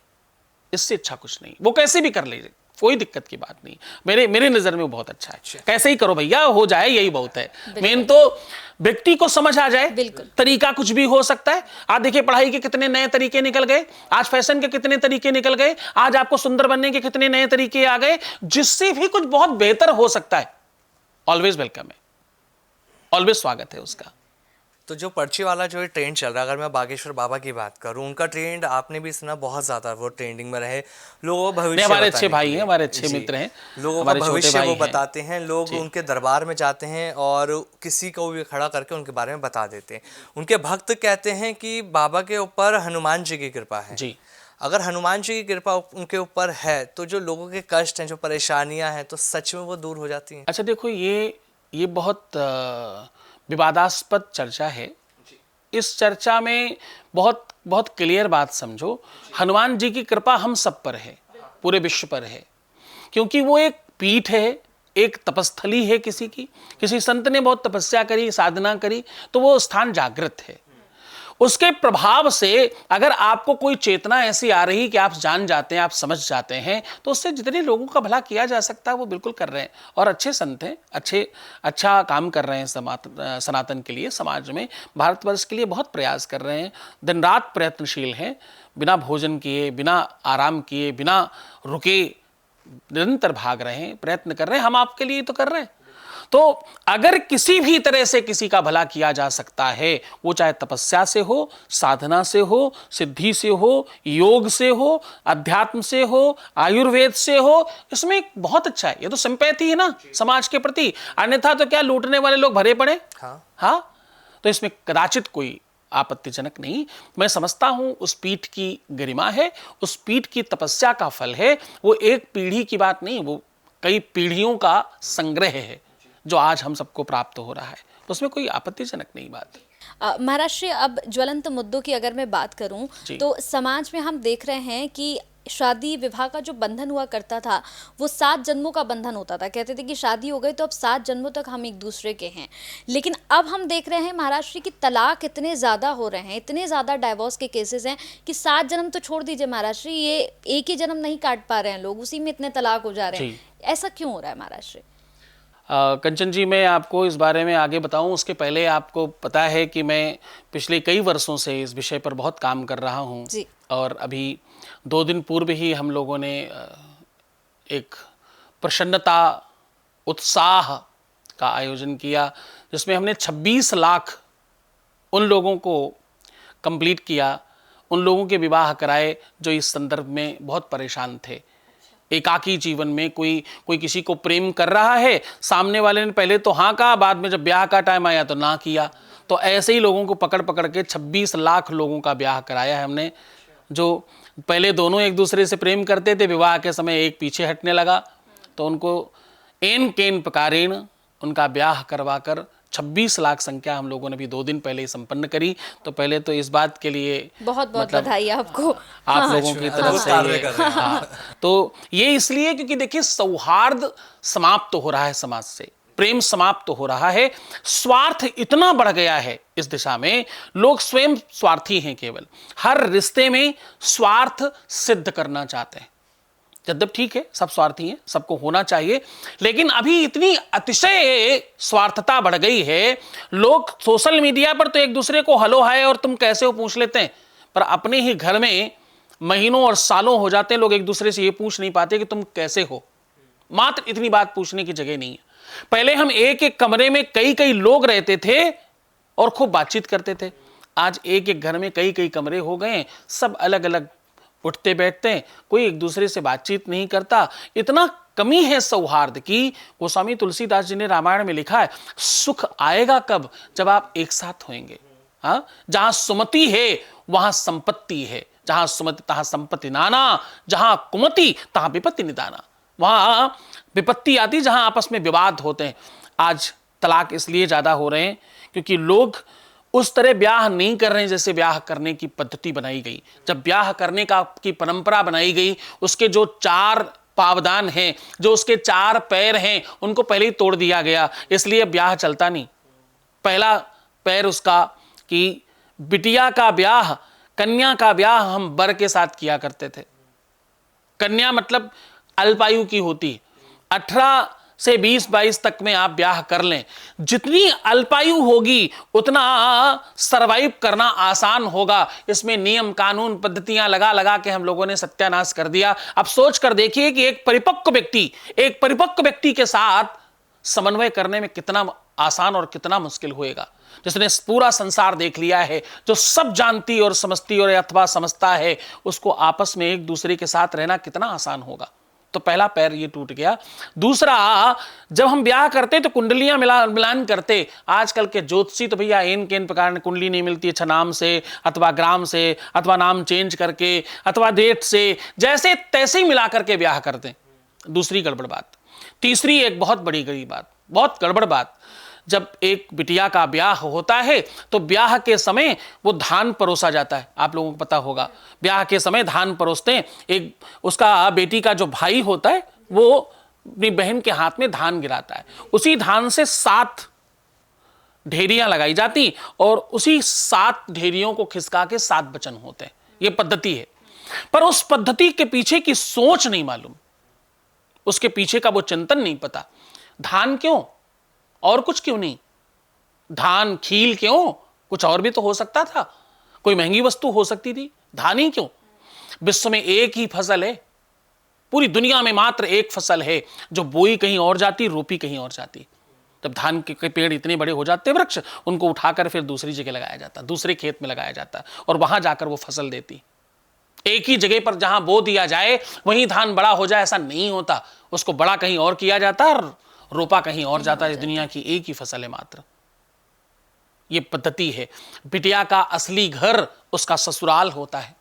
इससे अच्छा कुछ नहीं। वो कैसे भी कर ले, कोई दिक्कत की बात नहीं। मेरे नज़र में वो बहुत अच्छा है। कैसे ही करो भैया, हो जाए यही बहुत है। मेन तो व्यक्ति को समझ आ जाए। तरीका कुछ भी हो सकता है। आज देखिए पढ़ाई के कितने नए तरीके निकल गए, आज फैशन के कितने तरीके निकल गए, आज आपको सुंदर बनने के कितने नए तरीके आ गए, जिससे भी कुछ बहुत बेहतर हो सकता है, ऑलवेज वेलकम है, ऑलवेज स्वागत है उसका। तो जो पर्ची वाला जो ट्रेंड चल रहा है, अगर मैं बागेश्वर बाबा की बात करूं, उनका ट्रेंड आपने भी सुना, बहुत ज्यादा वो ट्रेंडिंग में रहे। लोगों का भविष्य, हमारे अच्छे भाई हैं, हमारे अच्छे मित्र हैं, लोगों का भविष्य वो बताते हैं। लोग उनके दरबार में जाते हैं और किसी को भी खड़ा करके उनके बारे में बता देते हैं। उनके भक्त कहते हैं कि बाबा के ऊपर हनुमान जी की कृपा है जी। अगर हनुमान जी की कृपा उनके ऊपर है तो जो लोगों के कष्ट हैं, जो परेशानियां हैं, तो सच में वो दूर हो जाती हैं। अच्छा देखो, ये बहुत विवादास्पद चर्चा है। इस चर्चा में बहुत बहुत क्लियर बात समझो, हनुमान जी की कृपा हम सब पर है, पूरे विश्व पर है, क्योंकि वो एक पीठ है, एक तपस्थली है किसी संत ने बहुत तपस्या करी, साधना करी, तो वो स्थान जागृत है। उसके प्रभाव से अगर आपको कोई चेतना ऐसी आ रही कि आप जान जाते हैं, आप समझ जाते हैं, तो उससे जितने लोगों का भला किया जा सकता है वो बिल्कुल कर रहे हैं। और अच्छे संत हैं, अच्छा काम कर रहे हैं सनातन के लिए, समाज में, भारतवर्ष के लिए बहुत प्रयास कर रहे हैं, दिन रात प्रयत्नशील हैं, बिना भोजन किए, बिना आराम किए, बिना रुके निरंतर भाग रहे हैं, प्रयत्न कर रहे हैं। हम आपके लिए तो कर रहे हैं। तो अगर किसी भी तरह से किसी का भला किया जा सकता है, वो चाहे तपस्या से हो, साधना से हो, सिद्धि से हो, योग से हो, अध्यात्म से हो, आयुर्वेद से हो, इसमें बहुत अच्छा है। ये तो सिंपैथी है ना समाज के प्रति, अन्यथा तो क्या लूटने वाले लोग भरे पड़े। हाँ, तो इसमें कदाचित कोई आपत्तिजनक नहीं। मैं समझता हूं उस पीठ की गरिमा है, उस पीठ की तपस्या का फल है। वो एक पीढ़ी की बात नहीं, वो कई पीढ़ियों का संग्रह है जो आज हम सबको प्राप्त हो रहा है। उसमें कोई आपत्तिजनक नहीं बात। महाराज श्री, अब ज्वलंत मुद्दों की अगर मैं बात करूं तो समाज में हम देख रहे हैं कि शादी विवाह का जो बंधन हुआ करता था वो 7 जन्मों का बंधन होता था। कहते थे कि शादी हो गई तो अब 7 जन्मों तक हम एक दूसरे के हैं। लेकिन अब हम देख रहे हैं महाराज श्री की तलाक इतने ज़्यादा हो रहे हैं, इतने ज़्यादा डाइवोर्स के केसेस हैं कि 7 जन्म तो छोड़ दीजिए महाराज श्री, ये एक ही जन्म नहीं काट पा रहे हैं लोग, उसी में इतने तलाक हो जा रहे हैं। ऐसा क्यों हो रहा है महाराज श्री? कंचन जी, मैं आपको इस बारे में आगे बताऊं, उसके पहले आपको पता है कि मैं पिछले कई वर्षों से इस विषय पर बहुत काम कर रहा हूं। और अभी 2 दिन पूर्व ही हम लोगों ने एक प्रसन्नता उत्साह का आयोजन किया, जिसमें हमने 26 लाख उन लोगों को कंप्लीट किया, उन लोगों के विवाह कराए जो इस संदर्भ में बहुत परेशान थे। एकाकी जीवन में कोई किसी को प्रेम कर रहा है, सामने वाले ने पहले तो हाँ कहा, बाद में जब ब्याह का टाइम आया तो ना किया। तो ऐसे ही लोगों को पकड़ पकड़ के 26 लाख लोगों का ब्याह कराया है हमने। जो पहले दोनों एक दूसरे से प्रेम करते थे, विवाह के समय एक पीछे हटने लगा, तो उनको एन केन प्रकारेण उनका ब्याह करवा कर 26 लाख संख्या हम लोगों ने भी 2 दिन पहले ही संपन्न करी। तो पहले तो इस बात के लिए बहुत बहुत बधाई आपको, आप लोगों की तरफ से। हाँ, तो ये इसलिए क्योंकि देखिए सौहार्द समाप्त हो रहा है समाज से, प्रेम समाप्त हो रहा है, स्वार्थ इतना बढ़ गया है इस दिशा में, लोग स्वयं स्वार्थी हैं, केवल हर रिश्ते में स्वार्थ सिद्ध करना चाहते हैं। जब ठीक है, सब स्वार्थी हैं, सबको होना चाहिए, लेकिन अभी इतनी अतिशय स्वार्थता बढ़ गई है, लोग सोशल मीडिया पर तो एक दूसरे को हेलो हाय और तुम कैसे हो पूछ लेते हैं, पर अपने ही घर में महीनों और सालों हो जाते हैं, लोग एक दूसरे से ये पूछ नहीं पाते कि तुम कैसे हो। मात्र इतनी बात पूछने की जगह नहीं है। पहले हम एक एक कमरे में कई कई लोग रहते थे और खूब बातचीत करते थे। आज एक एक घर में कई कई कमरे हो गए, सब अलग अलग उठते बैठते हैं, कोई एक दूसरे से बातचीत नहीं करता। इतना कमी है सौहार्द की। गोस्वामी तुलसीदास जी ने रामायण में लिखा है, सुख आएगा कब, जब आप एक साथ होंगे। हाँ, जहां सुमति है वहां संपत्ति है, जहां सुमति तहां संपत्ति नाना, जहां कुमति तहां विपत्ति निदाना। वहां विपत्ति आती जहां आपस में विवाद होते हैं। आज तलाक इसलिए ज्यादा हो रहे हैं क्योंकि लोग उस तरह ब्याह नहीं कर रहे हैं जैसे ब्याह करने की पद्धति बनाई गई। जब ब्याह करने की परंपरा बनाई गई, उसके जो 4 पावदान हैं, जो उसके 4 पैर हैं, उनको पहले ही तोड़ दिया गया, इसलिए ब्याह चलता नहीं। पहला पैर उसका कि बिटिया का ब्याह, कन्या का ब्याह हम वर के साथ किया करते थे। कन्या मतलब अल्पायु की होती है। 18 से 20-22 तक में आप ब्याह कर लें। जितनी अल्पायु होगी उतना सरवाइव करना आसान होगा। इसमें नियम कानून पद्धतियां लगा लगा के हम लोगों ने सत्यानाश कर दिया। अब सोच कर देखिए कि एक परिपक्व व्यक्ति के साथ समन्वय करने में कितना आसान और कितना मुश्किल होएगा। जिसने पूरा संसार देख लिया है, जो सब जानती और समझती और अथवा समझता है, उसको आपस में एक दूसरे के साथ रहना कितना आसान होगा। तो पहला पैर ये टूट गया। दूसरा, जब हम ब्याह करते तो कुंडलियां मिलान करते। आजकल के ज्योतिषी तो भैया इन के इन प्रकार कुंडली नहीं मिलती, अच्छा नाम से अथवा ग्राम से अथवा नाम चेंज करके अथवा डेट से, जैसे तैसे ही मिला करके ब्याह करते। दूसरी गड़बड़ बात। तीसरी एक बहुत बड़ी बात, बहुत गड़बड़ बात, जब एक बिटिया का ब्याह होता है तो ब्याह के समय वो धान परोसा जाता है। आप लोगों को पता होगा, ब्याह के समय धान परोसते हैं। एक उसका बेटी का जो भाई होता है वो अपनी बहन के हाथ में धान गिराता है। उसी धान से 7 ढेरियां लगाई जाती और उसी 7 ढेरियों को खिसका के 7 बचन होते हैं। ये पद्धति है, पर उस पद्धति के पीछे की सोच नहीं मालूम, उसके पीछे का वो चिंतन नहीं पता। धान क्यों और कुछ क्यों नहीं? धान खील क्यों? कुछ और भी तो हो सकता था, कोई महंगी वस्तु हो सकती थी। धान ही क्यों? विश्व में एक ही फसल है, पूरी दुनिया में मात्र एक फसल है जो बोई कहीं और जाती, रोपी कहीं और जाती। जब धान के पेड़ इतने बड़े हो जाते वृक्ष, उनको उठाकर फिर दूसरी जगह लगाया जाता, दूसरे खेत में लगाया जाता और वहां जाकर वो फसल देती। एक ही जगह पर जहां बो दिया जाए वहीं धान बड़ा हो जाए, ऐसा नहीं होता। उसको बड़ा कहीं और किया जाता और रोपा कहीं और जाता है। दुनिया की एक ही फसल है मात्र। ये पद्धति है। बिटिया का असली घर उसका ससुराल होता है।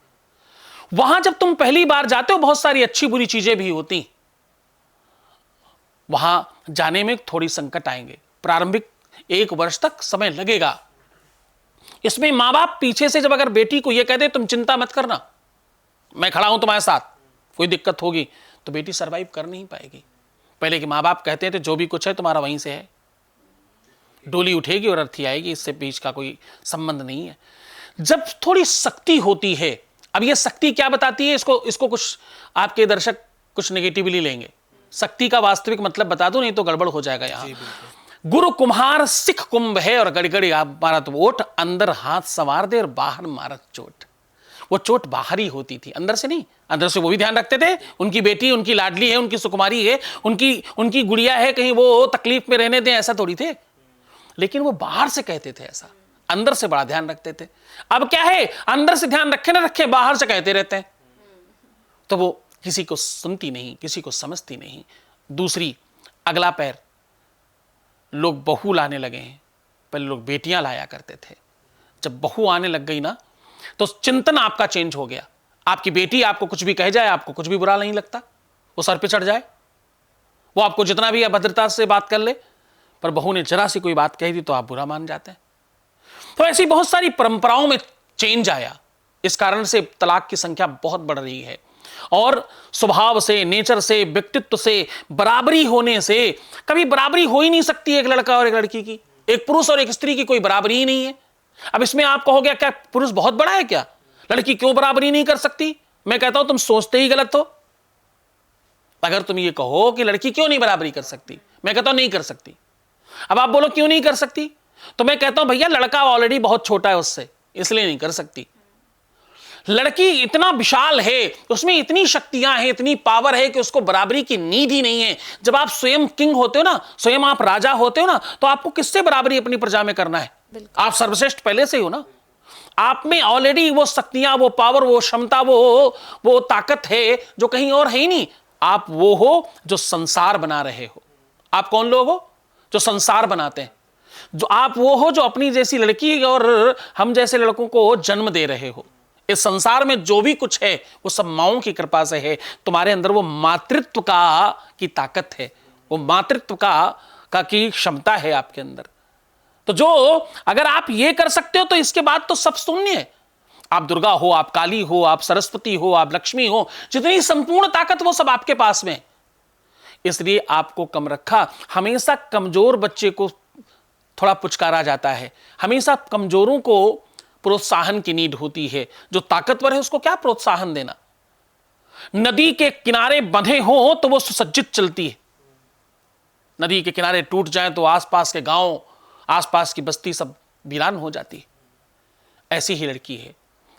वहां जब तुम पहली बार जाते हो, बहुत सारी अच्छी बुरी चीजें भी होती। वहां जाने में थोड़ी संकट आएंगे। प्रारंभिक 1 वर्ष तक समय लगेगा। इसमें मां बाप पीछे से जब अगर बेटी को यह कहते तुम चिंता मत करना, मैं खड़ा हूं तुम्हारे साथ, कोई दिक्कत होगी, तो बेटी सरवाइव कर नहीं पाएगी। पहले के माँ बाप कहते थे जो भी कुछ है तुम्हारा वहीं से है, डोली उठेगी और अर्थी आएगी, इससे बीच का कोई संबंध नहीं है। जब थोड़ी शक्ति होती है, अब ये शक्ति क्या बताती है, इसको कुछ आपके दर्शक कुछ नेगेटिवली लेंगे। शक्ति का वास्तविक मतलब बता दो, नहीं तो गड़बड़ हो जाएगा। यहाँ गुरु कुम्हार सिख कुंभ है और गड़गड़ी आप मारत वोट, अंदर हाथ संवार दे और बाहर मारत चोट। वो चोट बाहर ही होती थी, अंदर से नहीं। अंदर से वो भी ध्यान रखते थे, उनकी बेटी उनकी लाडली है, उनकी सुकुमारी है, उनकी गुड़िया है, कहीं वो तकलीफ में रहने दें, ऐसा थोड़ी थे। लेकिन वो बाहर से कहते थे ऐसा, अंदर से बड़ा ध्यान रखते थे। अब क्या है, अंदर से ध्यान रखे ना रखे, बाहर से कहते रहते हैं, तो वो किसी को सुनती नहीं, किसी को समझती नहीं। दूसरी, अगला पैर, लोग बहू लाने लगे हैं। पहले लोग बेटियां लाया करते थे। जब बहू आने लग गई ना, तो चिंतन आपका चेंज हो गया। आपकी बेटी आपको कुछ भी कह जाए, आपको कुछ भी बुरा नहीं लगता, वो सर पे चढ़ जाए, वो आपको जितना भी अभद्रता से बात कर ले, पर बहू ने जरा सी कोई बात कह दी तो आप बुरा मान जाते हैं। तो ऐसी बहुत सारी परंपराओं में चेंज आया। इस कारण से तलाक की संख्या बहुत बढ़ रही है। और स्वभाव से, नेचर से, व्यक्तित्व से, बराबरी होने से, कभी बराबरी हो ही नहीं सकती एक लड़का और एक लड़की की, एक पुरुष और एक स्त्री की कोई बराबरी ही नहीं है। अब इसमें आप कहोगे क्या पुरुष बहुत बड़ा है क्या, लड़की क्यों बराबरी नहीं कर सकती? मैं कहता हूं तुम सोचते ही गलत हो। अगर तुम ये कहो कि लड़की क्यों नहीं बराबरी कर सकती, मैं कहता हूं नहीं कर सकती। अब आप बोलो क्यों नहीं कर सकती, तो मैं कहता हूं भैया लड़का ऑलरेडी बहुत छोटा है उससे, इसलिए नहीं कर सकती। लड़की इतना विशाल है, उसमें इतनी शक्तियां हैं, इतनी पावर है कि उसको बराबरी की नीड ही नहीं है। जब आप स्वयं किंग होते हो ना, स्वयं आप राजा होते हो ना, तो आपको किससे बराबरी अपनी प्रजा में करना है? आप सर्वश्रेष्ठ पहले से ही हो ना। आप में ऑलरेडी वो शक्तियां, वो पावर, वो क्षमता, वो ताकत है जो कहीं और है ही नहीं। आप वो हो जो संसार बना रहे हो। आप कौन लोग हो? जो संसार बनाते हैं। जो आप वो हो जो अपनी जैसी लड़की और हम जैसे लड़कों को जन्म दे रहे हो। इस संसार में जो भी कुछ है वो सब माओं की कृपा से है। तुम्हारे अंदर वो मातृत्व की ताकत है, वो मातृत्व की क्षमता है आपके अंदर। तो जो अगर आप ये कर सकते हो तो इसके बाद तो सब शून्य है। आप दुर्गा हो, आप काली हो, आप सरस्वती हो, आप लक्ष्मी हो, जितनी संपूर्ण ताकत वो सब आपके पास में। इसलिए आपको कम रखा। हमेशा कमजोर बच्चे को थोड़ा पुचकारा जाता है। हमेशा कमजोरों को प्रोत्साहन की नीड होती है। जो ताकतवर है उसको क्या प्रोत्साहन देना। नदी के किनारे बंधे हो तो वो सुसज्जित चलती है। नदी के किनारे टूट जाए तो आसपास के गांव, आसपास की बस्ती सब वीरान हो जाती है। ऐसी ही लड़की है,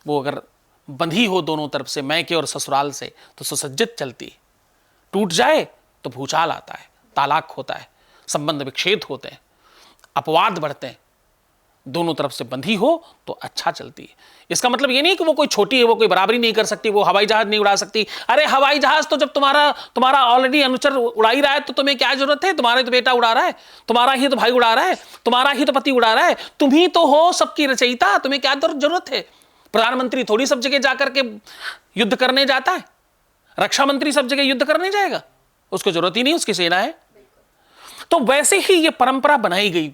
वो अगर बंधी हो दोनों तरफ से, मैके और ससुराल से, तो सुसज्जित चलती है। टूट जाए तो भूचाल आता है, तालाक होता है, संबंध विच्छेद होते हैं, अपवाद बढ़ते हैं। दोनों तरफ से बंधी हो तो अच्छा चलती है। इसका मतलब ये नहीं कि वो कोई छोटी है, वो कोई बराबरी नहीं कर सकती, वो हवाई जहाज नहीं उड़ा सकती। अरे हवाई जहाज तो जब तुम्हारा ऑलरेडी अनुचर उड़ा ही रहा है तो तुम्हें क्या जरूरत है? तुम्हारा तो बेटा उड़ा रहा है, तुम्हारा ही तो भाई उड़ा रहा है, तुम्हारा ही तो पति उड़ा रहा है, तुम ही तो हो सबकी रचयिता, तुम्हें क्या जरूरत है? प्रधानमंत्री थोड़ी सब जगह जाकर के युद्ध करने जाता है, रक्षा मंत्री सब जगह युद्ध करने जाएगा, उसको जरूरत ही नहीं, उसकी सेना है। तो वैसे ही ये परंपरा बनाई गई।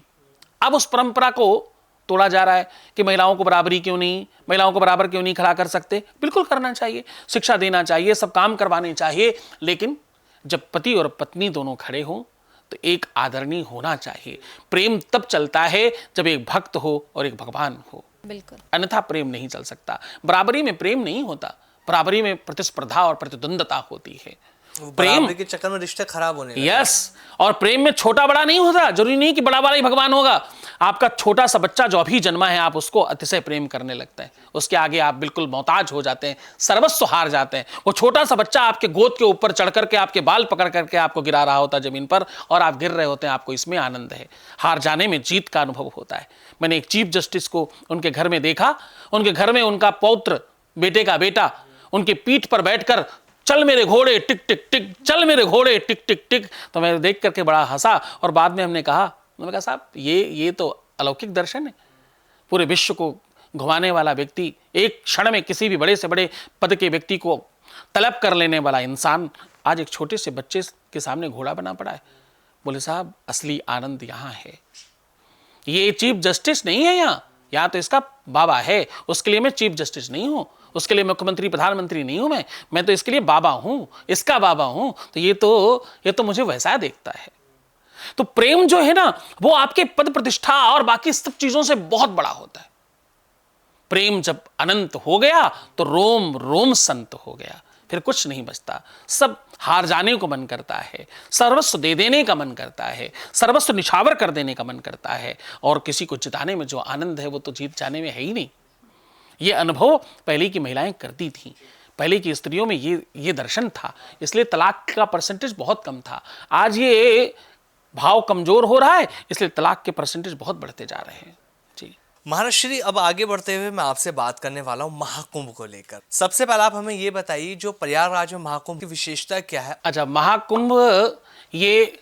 अब उस परंपरा को तोड़ा जा रहा है कि महिलाओं को बराबरी क्यों नहीं, महिलाओं को बराबर क्यों नहीं खड़ा कर सकते? बिल्कुल करना चाहिए, शिक्षा देना चाहिए, सब काम करवाने चाहिए, लेकिन जब पति और पत्नी दोनों खड़े हों तो एक आदरणीय होना चाहिए। प्रेम तब चलता है जब एक भक्त हो और एक भगवान हो, बिल्कुल, अन्यथा प्रेम नहीं चल सकता। बराबरी में प्रेम नहीं होता, बराबरी में प्रतिस्पर्धा और प्रतिद्वंदता होती है। प्रेम के चक्कर में रिश्ते खराब होने लगे। यस, और प्रेम में छोटा बड़ा नहीं होता, जरूरी नहीं कि बड़ा वाला ही भगवान होगा। आपका छोटा सा बच्चा जो अभी जन्मा है, आप उसको अतिशय प्रेम करने लगते हैं, उसके आगे आप बिल्कुल मोहताज हो जाते हैं, सर्वस्व हार जाते हैं। वो छोटा सा बच्चा आपके गोद के ऊपर चढ़ करके आपके बाल पकड़ करके आपको गिरा रहा होता जमीन पर, और आप गिर रहे होते हैं, आपको इसमें आनंद है। हार जाने में जीत का अनुभव होता है। मैंने एक चीफ जस्टिस को उनके घर में देखा, उनके घर में उनका पौत्र, बेटे का बेटा, उनकी पीठ पर बैठकर चल मेरे घोड़े टिक टिक टिक, चल मेरे घोड़े टिक टिक टिक। तो मैं देख करके बड़ा हंसा, और बाद में हमने कहा साहब ये तो अलौकिक दर्शन है। पूरे विश्व को घुमाने वाला व्यक्ति, एक क्षण में किसी भी बड़े से बड़े पद के व्यक्ति को तलब कर लेने वाला इंसान, आज एक छोटे से बच्चे के सामने घोड़ा बना पड़ा है। बोले साहब असली आनंद यहाँ है, ये चीफ जस्टिस नहीं है, यहाँ तो इसका बाबा है। उसके लिए मैं चीफ जस्टिस नहीं हूँ, उसके लिए मुख्यमंत्री प्रधानमंत्री नहीं हूं, मैं तो इसके लिए बाबा हूं, इसका बाबा हूं। तो ये तो मुझे वैसा देखता है। तो प्रेम जो है ना, वो आपके पद प्रतिष्ठा और बाकी सब चीजों से बहुत बड़ा होता है। प्रेम जब अनंत हो गया तो रोम रोम संत हो गया, फिर कुछ नहीं बचता। सब हार जाने को मन करता है, सर्वस्व दे देने का मन करता है, सर्वस्व निछावर कर देने का मन करता है, और किसी को जिताने में जो आनंद है वो तो जीत जाने में है ही नहीं। ये अनुभव पहले की महिलाएं करती थीं, पहले की स्त्रियों में ये दर्शन था, इसलिए तलाक का परसेंटेज बहुत कम था। आज ये भाव कमजोर हो रहा है, इसलिए तलाक के परसेंटेज बहुत बढ़ते जा रहे हैं। जी महाराज श्री, अब आगे बढ़ते हुए मैं आपसे बात करने वाला हूँ महाकुंभ को लेकर। सबसे पहले आप हमें ये बताइए, जो प्रयागराज में महाकुंभ की विशेषता क्या है? अच्छा, महाकुंभ ये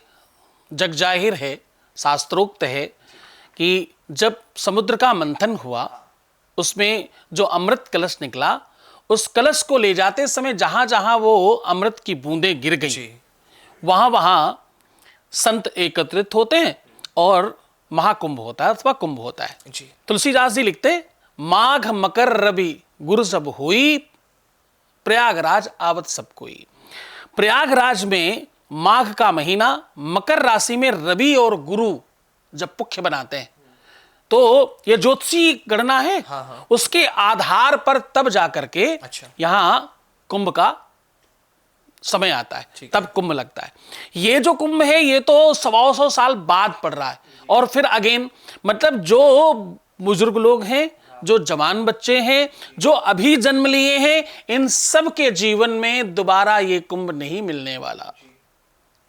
जग जाहिर है, शास्त्रोक्त है कि जब समुद्र का मंथन हुआ, उसमें जो अमृत कलश निकला, उस कलश को ले जाते समय जहां जहां वो अमृत की बूंदें गिर गई, वहां वहां संत एकत्रित होते हैं और महाकुंभ होता है अथवा कुंभ होता है। तुलसीदास जी लिखते, माघ मकर रवि गुरु सब हुई, प्रयागराज आवत सब कोई। प्रयागराज में माघ का महीना, मकर राशि में रवि और गुरु जब पुख्य बनाते हैं, तो ये ज्योतिषी गणना है। उसके आधार पर तब जाकर के यहां कुंभ का समय आता है, तब कुंभ लगता है। ये जो कुंभ है ये तो 125 साल बाद पड़ रहा है, और फिर अगेन, मतलब जो बुजुर्ग लोग हैं, जो जवान बच्चे हैं, जो अभी जन्म लिए हैं, इन सब के जीवन में दोबारा ये कुंभ नहीं मिलने वाला।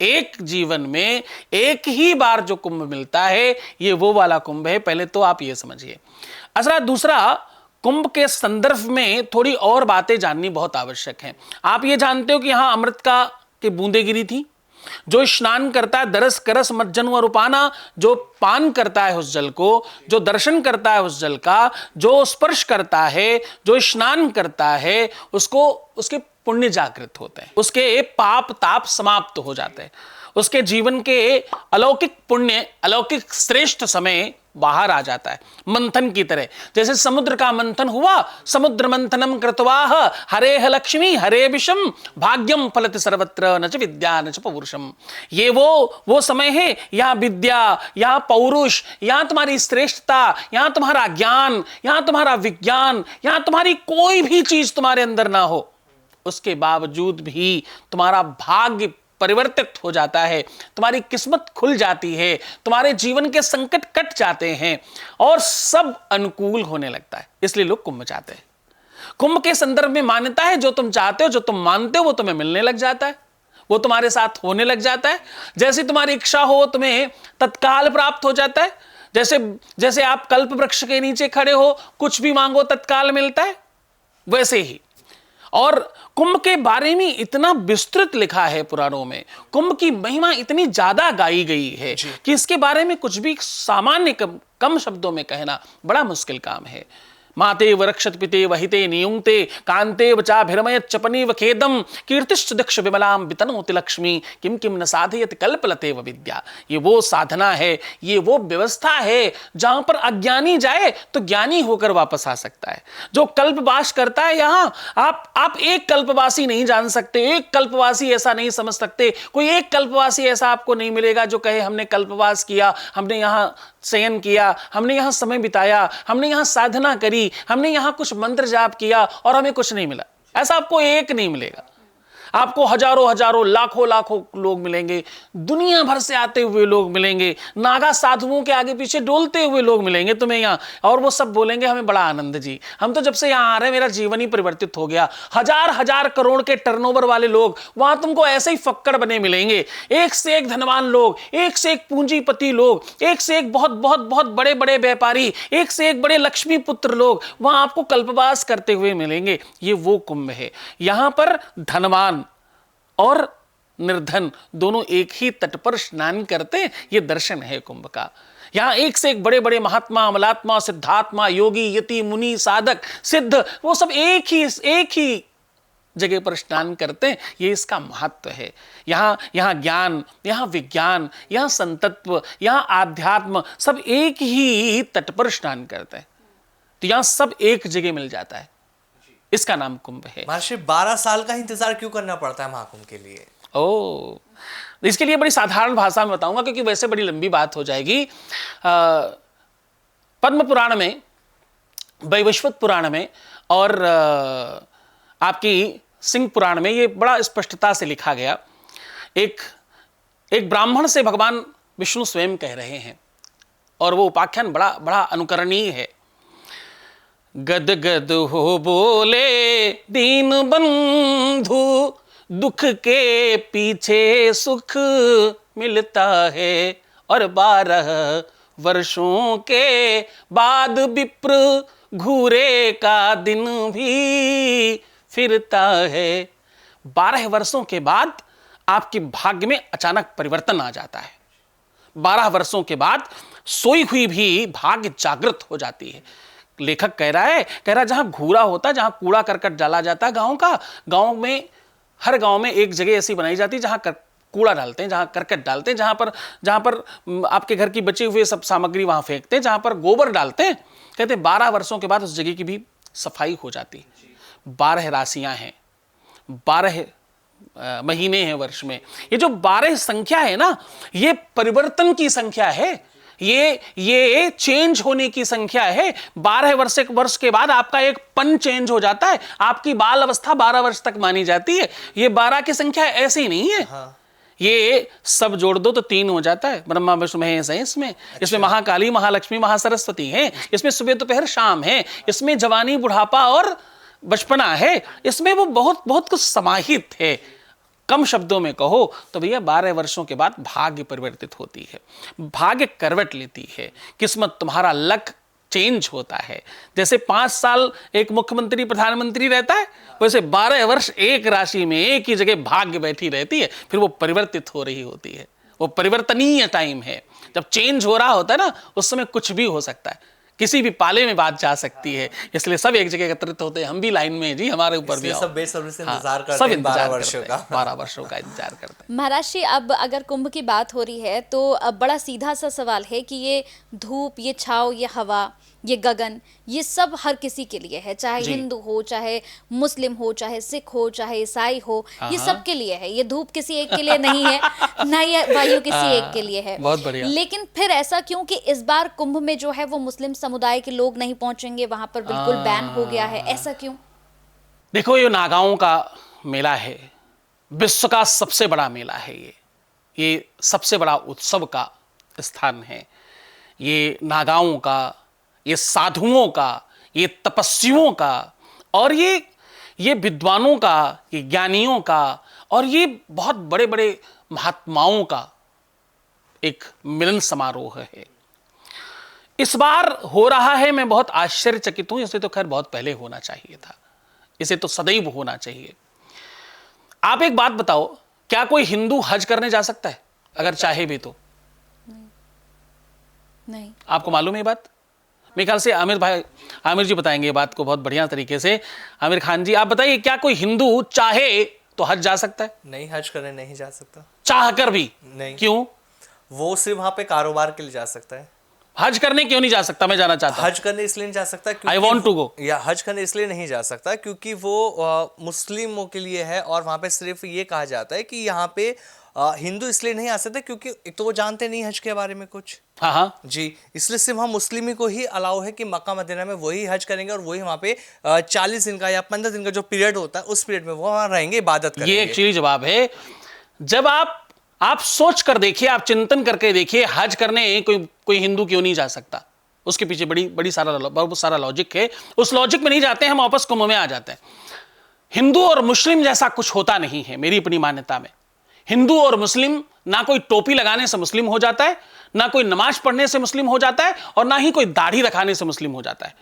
एक जीवन में एक ही बार जो कुंभ मिलता है, ये वो वाला कुंभ है। पहले तो आप ये समझिए। अच्छा, दूसरा, कुंभ के संदर्भ में थोड़ी और बातें जाननी बहुत आवश्यक हैं। आप ये जानते हो कि यहां अमृत की बूंदें गिरी थी। जो स्नान करता है, दरस करस मज्जन व रूपाना, जो पान करता है उस जल को, जो दर्शन करता है उस जल का, जो स्पर्श करता है, जो स्नान करता है, उसको उसके पुण्य जागृत होते हैं, उसके पाप ताप समाप्त हो जाते हैं, उसके जीवन के अलौकिक पुण्य, अलौकिक श्रेष्ठ समय बाहर आ जाता है, मंथन की तरह। जैसे समुद्र का मंथन हुआ, समुद्र मंथनम कृतवाह हरेह लक्ष्मी हरे विषम भाग्यम फलति सर्वत्र न च विद्या न च पौरुषम। ये वो समय है, यहाँ विद्या, यहाँ पौरुष, यहाँ तुम्हारी श्रेष्ठता, यहाँ तुम्हारा ज्ञान, यहाँ तुम्हारा विज्ञान, यहाँ तुम्हारी कोई भी चीज तुम्हारे अंदर ना हो, उसके बावजूद भी तुम्हारा भाग्य परिवर्तित हो जाता है, तुम्हारी किस्मत खुल जाती है, तुम्हारे जीवन के संकट कट जाते हैं और सब अनुकूल होने लगता है। इसलिए लोग कुंभ चाहते हैं। कुंभ के संदर्भ में मान्यता है, जो तुम चाहते हो, जो तुम मानते हो, वो तुम्हें मिलने लग जाता है, वो तुम्हारे साथ होने लग जाता है। जैसी तुम्हारी इच्छा हो तुम्हें तत्काल प्राप्त हो जाता है। जैसे जैसे आप कल्प वृक्ष के नीचे खड़े हो, कुछ भी मांगो तत्काल मिलता है, वैसे ही। और कुंभ के बारे में इतना विस्तृत लिखा है पुराणों में, कुंभ की महिमा इतनी ज्यादा गाई गई है कि इसके बारे में कुछ भी सामान्य कम शब्दों में कहना बड़ा मुश्किल काम है। माते वरक्षत पिते वहिते नियुंक्ते कांते वचाभिरमयत चपनीव खेदम कीर्तिश्च दक्ष विमलाम वितनोति लक्ष्मी किम किम न साधयत कल्पलते व विद्या। ये वो साधना है, ये वो व्यवस्था है जहां पर अज्ञानी जाए तो ज्ञानी होकर वापस आ सकता है। जो कल्पवास करता है यहां, आप एक कल्पवासी नहीं जान सकते, एक कल्पवासी ऐसा नहीं समझ सकते, कोई एक कल्पवासी ऐसा आपको नहीं मिलेगा जो कहे हमने कल्पवास किया, हमने यहां शयन किया, हमने यहां समय बिताया, हमने यहां साधना करी, हमने यहां कुछ मंत्र जाप किया और हमें कुछ नहीं मिला। ऐसा आपको एक नहीं मिलेगा। आपको हजारों हजारों लाखों लाखों लोग मिलेंगे, दुनिया भर से आते हुए लोग मिलेंगे, नागा साधुओं के आगे पीछे डोलते हुए लोग मिलेंगे तुम्हें यहाँ, और वो सब बोलेंगे हमें बड़ा आनंद जी, हम तो जब से यहाँ आ रहे हैं मेरा जीवन ही परिवर्तित हो गया। हजार हजार करोड़ के टर्नओवर वाले लोग वहां तुमको ऐसे ही फक्कड़ बने मिलेंगे, एक से एक धनवान लोग, एक से एक पूंजीपति लोग, एक से एक बहुत बहुत बहुत बड़े बड़े व्यापारी, एक से एक बड़े लक्ष्मी पुत्र लोग वहां आपको कल्पवास करते हुए मिलेंगे। ये वो कुंभ है। यहां पर धनवान और निर्धन दोनों एक ही तट पर स्नान करते हैं, यह दर्शन है कुंभ का। यहां एक से एक बड़े बड़े महात्मा, अमलात्मा, सिद्धात्मा, योगी, यति, मुनि, साधक, सिद्ध, वो सब एक ही जगह पर स्नान करते हैं। ये इसका महत्व है। यहां ज्ञान, यहां विज्ञान, यहां संतत्व, यहां आध्यात्म, सब एक ही तट पर स्नान करते हैं। तो यहां सब एक जगह मिल जाता है, इसका नाम कुंभ है। महर्षि 12 साल का इंतजार क्यों करना पड़ता है महाकुंभ के लिए? इसके लिए बड़ी साधारण भाषा में बताऊंगा, क्योंकि वैसे बड़ी लंबी बात हो जाएगी। पद्म पुराण में, वैवस्वत पुराण में और आपकी सिंह पुराण में ये बड़ा स्पष्टता से लिखा गया। एक ब्राह्मण से भगवान विष्णु स्वयं कह रहे हैं और वो उपाख्यान बड़ा बड़ा अनुकरणीय है। गद गद हो बोले दीन बंधु, दुख के पीछे सुख मिलता है, और 12 वर्षों के बाद विप्र घूरे का दिन भी फिरता है। 12 वर्षों के बाद आपके भाग्य में अचानक परिवर्तन आ जाता है। 12 वर्षों के बाद सोई हुई भी भाग्य जागृत हो जाती है। लेखक कह रहा है जहां घूरा होता है, जहां कूड़ा करकट डाला जाता है गांव का, गांव में हर गांव में एक जगह ऐसी बनाई जाती है जहां कूड़ा डालते हैं, जहां करकट डालते हैं, जहां पर आपके घर की बची हुई सब सामग्री वहां फेंकते हैं, जहां पर गोबर डालते हैं। कहते हैं 12 वर्षों के बाद उस जगह की भी सफाई हो जाती है। 12 राशियां हैं, 12 महीने हैं वर्ष में। ये जो 12 संख्या है ना, ये परिवर्तन की संख्या है, ये चेंज होने की संख्या है। 12 वर्ष के बाद आपका एक पन चेंज हो जाता है। आपकी बाल अवस्था 12 वर्ष तक मानी जाती है। ये 12 की संख्या ऐसी नहीं है। हाँ। ये सब जोड़ दो तो 3 हो जाता है। ब्रह्मा विष्णु महेश है इसमें। अच्छा। इसमें महाकाली, महालक्ष्मी, महासरस्वती है। इसमें सुबह दोपहर शाम है। इसमें जवानी, बुढ़ापा और बचपना है। इसमें वो बहुत बहुत कुछ समाहित है। कम शब्दों में कहो तो भैया 12 वर्षों के बाद भाग्य परिवर्तित होती है, भाग्य करवट लेती है, किस्मत, तुम्हारा लक चेंज होता है। जैसे 5 साल एक मुख्यमंत्री प्रधानमंत्री रहता है, वैसे 12 वर्ष एक राशि में एक ही जगह भाग्य बैठी रहती है, फिर वो परिवर्तित हो रही होती है। वो परिवर्तनीय टाइम है। जब चेंज हो रहा होता है ना, उस समय कुछ भी हो सकता है, किसी भी पाले में बात जा सकती है। इसलिए सब एक जगह एकत्रित होते हैं। हम भी लाइन में जी, हमारे ऊपर भी सब बेसब्री से इंतजार करते हैं। 12 वर्षों का 12 वर्षों का इंतजार करते हैं। महाराज जी, अब अगर कुंभ की बात हो रही है तो अब बड़ा सीधा सा सवाल है कि ये धूप, ये छाव, ये हवा, ये गगन, ये सब हर किसी के लिए है, चाहे हिंदू हो, चाहे मुस्लिम हो, चाहे सिख हो, चाहे ईसाई हो, ये सब के लिए है। ये धूप किसी एक के लिए नहीं है, ना ये वायु किसी एक के लिए है। बहुत बढ़िया। लेकिन फिर ऐसा क्यों कि इस बार कुंभ में जो है वो मुस्लिम समुदाय के लोग नहीं पहुंचेंगे, वहां पर बिल्कुल बैन हो गया है, ऐसा क्यों? देखो, ये नागाओं का मेला है, विश्व का सबसे बड़ा मेला है ये सबसे बड़ा उत्सव का स्थान है, ये नागाओं का, ये साधुओं का, ये तपस्वियों का, और ये विद्वानों का, ये ज्ञानियों का, और ये बहुत बड़े बड़े महात्माओं का एक मिलन समारोह है। इस बार हो रहा है, मैं बहुत आश्चर्यचकित हूं। इसे तो खैर बहुत पहले होना चाहिए था, इसे तो सदैव होना चाहिए। आप एक बात बताओ, क्या कोई हिंदू हज करने जा सकता है अगर चाहे भी तो? नहीं। आपको मालूम है ये बात? मेरे ख्याल से आमिर जी बताएंगे ये बात को बहुत बढ़िया तरीके से। आमिर खान जी, आप बताइए, क्या कोई हिंदू चाहे तो हज जा सकता है? नहीं, हज करने नहीं जा सकता। चाह कर भी नहीं। क्यों? वो सिर्फ वहां पे कारोबार के लिए जा सकता है। हज करने क्यों नहीं जा सकता? मैं जाना चाहता हूं। हज करने इसलिए नहीं जा सकता क्योंकि I want to go। या हज करने इसलिए नहीं जा सकता क्योंकि वो मुस्लिमों के लिए है, और वहां पे सिर्फ ये कहा जाता है कि यहाँ पे हिंदू इसलिए नहीं आ सकते क्योंकि एक तो वो जानते नहीं हज के बारे में कुछ। हाँ हाँ जी, इसलिए सिर्फ हम मुस्लिम को ही अलाउ है कि मक्का मदीना में वही हज करेंगे, और वही वहाँ पे 40 दिन का या 15 दिन का जो पीरियड होता है उस पीरियड में वो वहाँ रहेंगे, इबादत करेंगे। ये एक्चुअली जवाब है। जब आप सोच कर देखिए, आप चिंतन करके देखिए, हज करने कोई हिंदू क्यों नहीं जा सकता? उसके पीछे बहुत सारा लॉजिक है। उस लॉजिक में नहीं जाते हैं, हम वापस कुंभ में आ जाते हैं। हिंदू और मुस्लिम जैसा कुछ होता नहीं है मेरी अपनी मान्यता में। हिंदू और मुस्लिम, ना कोई टोपी लगाने से मुस्लिम हो जाता है, ना कोई नमाज पढ़ने से मुस्लिम हो जाता है, और ना ही कोई दाढ़ी रखाने से मुस्लिम हो जाता है।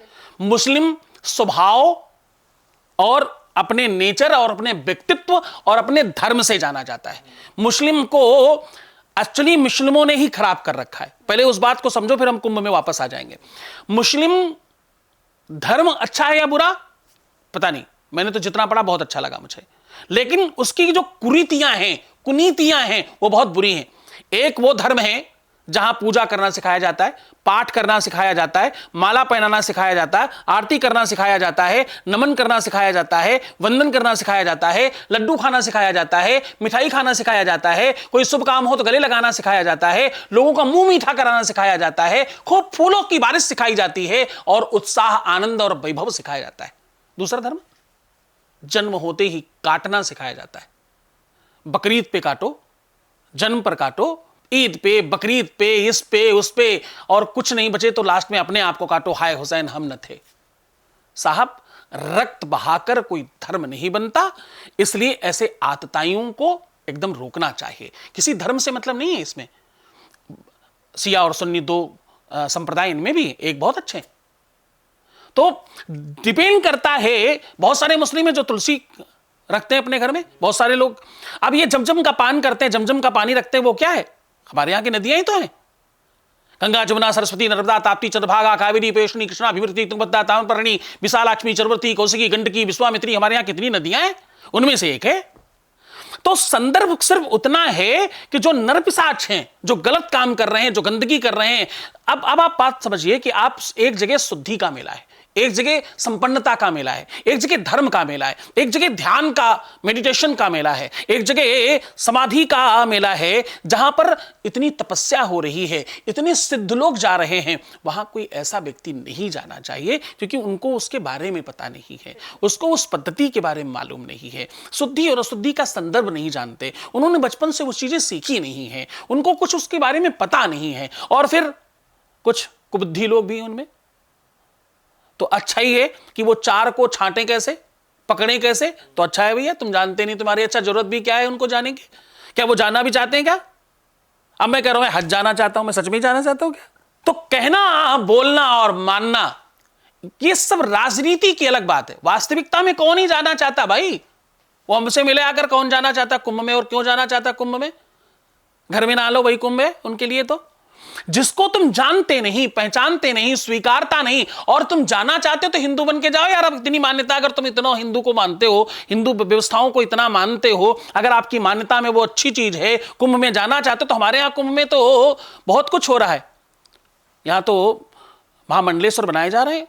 मुस्लिम स्वभाव और अपने नेचर और अपने व्यक्तित्व और अपने धर्म से जाना जाता है। मुस्लिम को एक्चुअली मुस्लिमों ने ही खराब कर रखा है। पहले उस बात को समझो, फिर हम कुंभ में वापस आ जाएंगे। मुस्लिम धर्म अच्छा है या बुरा पता नहीं, मैंने तो जितना पढ़ा बहुत अच्छा लगा मुझे, लेकिन उसकी जो कुनीतियां हैं वो बहुत बुरी हैं। एक वो धर्म है जहां पूजा करना सिखाया जाता है, पाठ करना सिखाया जाता है, माला पहनाना सिखाया जाता है, आरती करना सिखाया जाता है, नमन करना सिखाया जाता है, वंदन करना सिखाया जाता है, लड्डू खाना सिखाया जाता है, मिठाई खाना सिखाया जाता है, कोई शुभ काम हो तो गले लगाना सिखाया जाता है, लोगों का मुंह मीठा कराना सिखाया जाता है, खूब फूलों की बारिश सिखाई जाती है, और उत्साह, आनंद और वैभव सिखाया जाता है। दूसरा धर्म, जन्म होते ही काटना सिखाया जाता है। बकरीद पे काटो, जन्म पर काटो, ईद पे, बकरीद पे, इस पे, उस पे, और कुछ नहीं बचे तो लास्ट में अपने आप को काटो, हाय हुसैन हम न थे। साहब, रक्त बहाकर कोई धर्म नहीं बनता, इसलिए ऐसे आतताइयों को एकदम रोकना चाहिए। किसी धर्म से मतलब नहीं है इसमें। शिया और सुन्नी दो संप्रदाय, इनमें भी एक बहुत अच्छे हैं। तो डिपेंड करता है। बहुत सारे मुस्लिम हैं जो तुलसी रखते हैं अपने घर में, बहुत सारे लोग। अब ये जमजम का पान करते हैं, जमजम का पानी रखते हैं, वो क्या है? हमारे यहां की नदियां ही तो हैं। गंगा, जमुना, सरस्वती, नर्मदा, ताप्ती, चंद्रभागा, कावेरी, पेशनी, कृष्णा, भीमवती, तुंगभद्रा, ताम्रपर्णी, विशालाक्ष्मी, चरवती, कौशिकी, गंडकी, विश्वामित्री, हमारे यहां कितनी नदियां हैं, उनमें से एक है। तो संदर्भ सिर्फ उतना है कि जो नरपिशाच हैं, जो गलत काम कर रहे हैं, जो गंदगी कर रहे हैं। अब आप बात समझिए कि आप एक जगह शुद्धि का मेला है, एक जगह संपन्नता का मेला है, एक जगह धर्म का मेला है, एक जगह ध्यान का, मेडिटेशन का मेला है, एक जगह समाधि का मेला है, जहां पर इतनी तपस्या हो रही है, इतने सिद्ध लोग जा रहे हैं। वहां कोई ऐसा व्यक्ति नहीं जाना चाहिए क्योंकि उनको उसके बारे में पता नहीं है, उसको उस पद्धति के बारे में मालूम नहीं है, शुद्धि और अशुद्धि का संदर्भ नहीं जानते, उन्होंने बचपन से वो चीजें सीखी नहीं है, उनको कुछ उसके बारे में पता नहीं है। और फिर कुछ कुबुद्धि लोग भी उनमें। तो अच्छा ही है कि वो चार को छांटे कैसे, पकड़े कैसे। तो अच्छा है भैया, तुम जानते नहीं, तुम्हारी अच्छा जरूरत भी क्या है उनको जाने की? क्या वो जाना भी चाहते हैं क्या? अब मैं कह रहा हूं हज जाना चाहता हूं, मैं सच में जाना चाहता हूं क्या? तो कहना, बोलना और मानना, ये सब राजनीति की अलग बात है। वास्तविकता में कौन ही जाना चाहता भाई? वो हमसे मिले आकर कौन जाना चाहता कुंभ में? और क्यों जाना चाहता कुंभ में? घर में ना लो वही कुंभ है उनके लिए। तो जिसको तुम जानते नहीं, पहचानते नहीं, स्वीकारता नहीं, और तुम जाना चाहते हो तो हिंदू बन के जाओ यार। अब इतनी मान्यता, अगर तुम इतना हिंदू को मानते हो, हिंदू व्यवस्थाओं को इतना मानते हो, अगर आपकी मान्यता में वो अच्छी चीज है, कुंभ में जाना चाहते हो, तो हमारे यहां कुंभ में तो बहुत कुछ हो रहा है। यहां तो महामंडलेश्वर बनाए जा रहे हैं,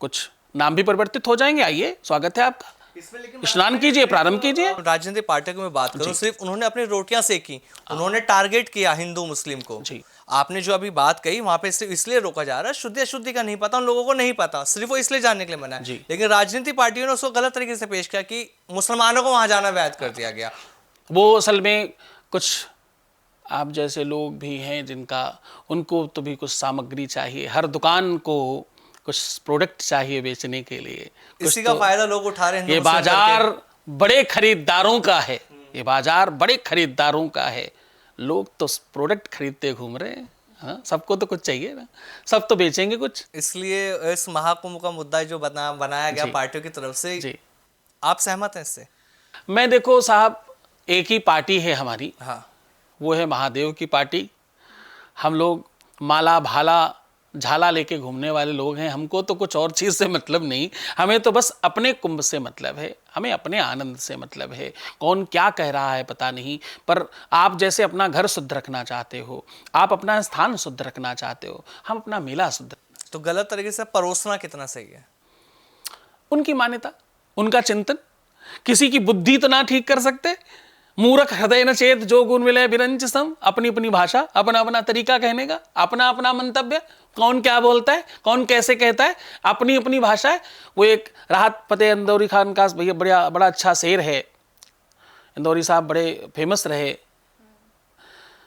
कुछ नाम भी परिवर्तित हो जाएंगे। आइए, स्वागत है आपका। स्नान कीजिए, प्रारंभ कीजिए। राजनीतिक पार्टियों की मैं बात करूं, सिर्फ उन्होंने अपनी रोटियां सेकी, उन्होंने टारगेट किया हिंदू मुस्लिम को। जी। आपने जो अभी बात कही वहां पे सिर्फ इसलिए रोका जा रहा है, शुद्धि अशुद्धि का नहीं पता, उन लोगों को नहीं पता, सिर्फ वो इसलिए जानने के लिए मना है। जी। लेकिन राजनीतिक पार्टियों ने उसको गलत तरीके से पेश किया कि मुसलमानों को वहां जाना वैध कर दिया गया। वो असल में कुछ आप जैसे लोग भी हैं जिनका, उनको तो भी कुछ सामग्री चाहिए, हर दुकान को कुछ प्रोडक्ट चाहिए बेचने के लिए। इसी का फायदा लोग उठा रहे हैं। ये बाजार बड़े खरीदारों का है, ये बाजार बड़े खरीदारों का है। लोग तो प्रोडक्ट खरीदते घूम रहे हैं। हाँ, सबको तो कुछ चाहिए ना, सब तो बेचेंगे कुछ। इसलिए इस महाकुंभ का मुद्दा जो बनाया गया पार्टियों की तरफ से, जी, आप सहमत हैं इससे? मैं देखो साहब, एक ही पार्टी है हमारी, हाँ, वो है महादेव की पार्टी। हम लोग माला भाला झाला लेके घूमने वाले लोग हैं, हमको तो कुछ और चीज़ से मतलब नहीं, हमें तो बस अपने कुंभ से मतलब है, हमें अपने आनंद से मतलब है। कौन क्या कह रहा है पता नहीं, पर आप जैसे अपना घर शुद्ध रखना चाहते हो, आप अपना स्थान शुद्ध रखना चाहते हो, हम अपना मेला शुद्ध। तो गलत तरीके से परोसना कितना सही है? उनकी मान्यता, उनका चिंतन, किसी की बुद्धि तो ना ठीक कर सकते। मूर्ख हृदय न चेत जो गुण मिले बिरंच सम। अपनी अपनी भाषा, अपना अपना तरीका कहने का, अपना अपना मंतव्य, कौन क्या बोलता है, कौन कैसे कहता है, अपनी अपनी भाषा है। वो एक राहत फतेह इंदौरी खान का भैया बड़ा अच्छा शेर है, इंदौरी साहब बड़े फेमस रहे।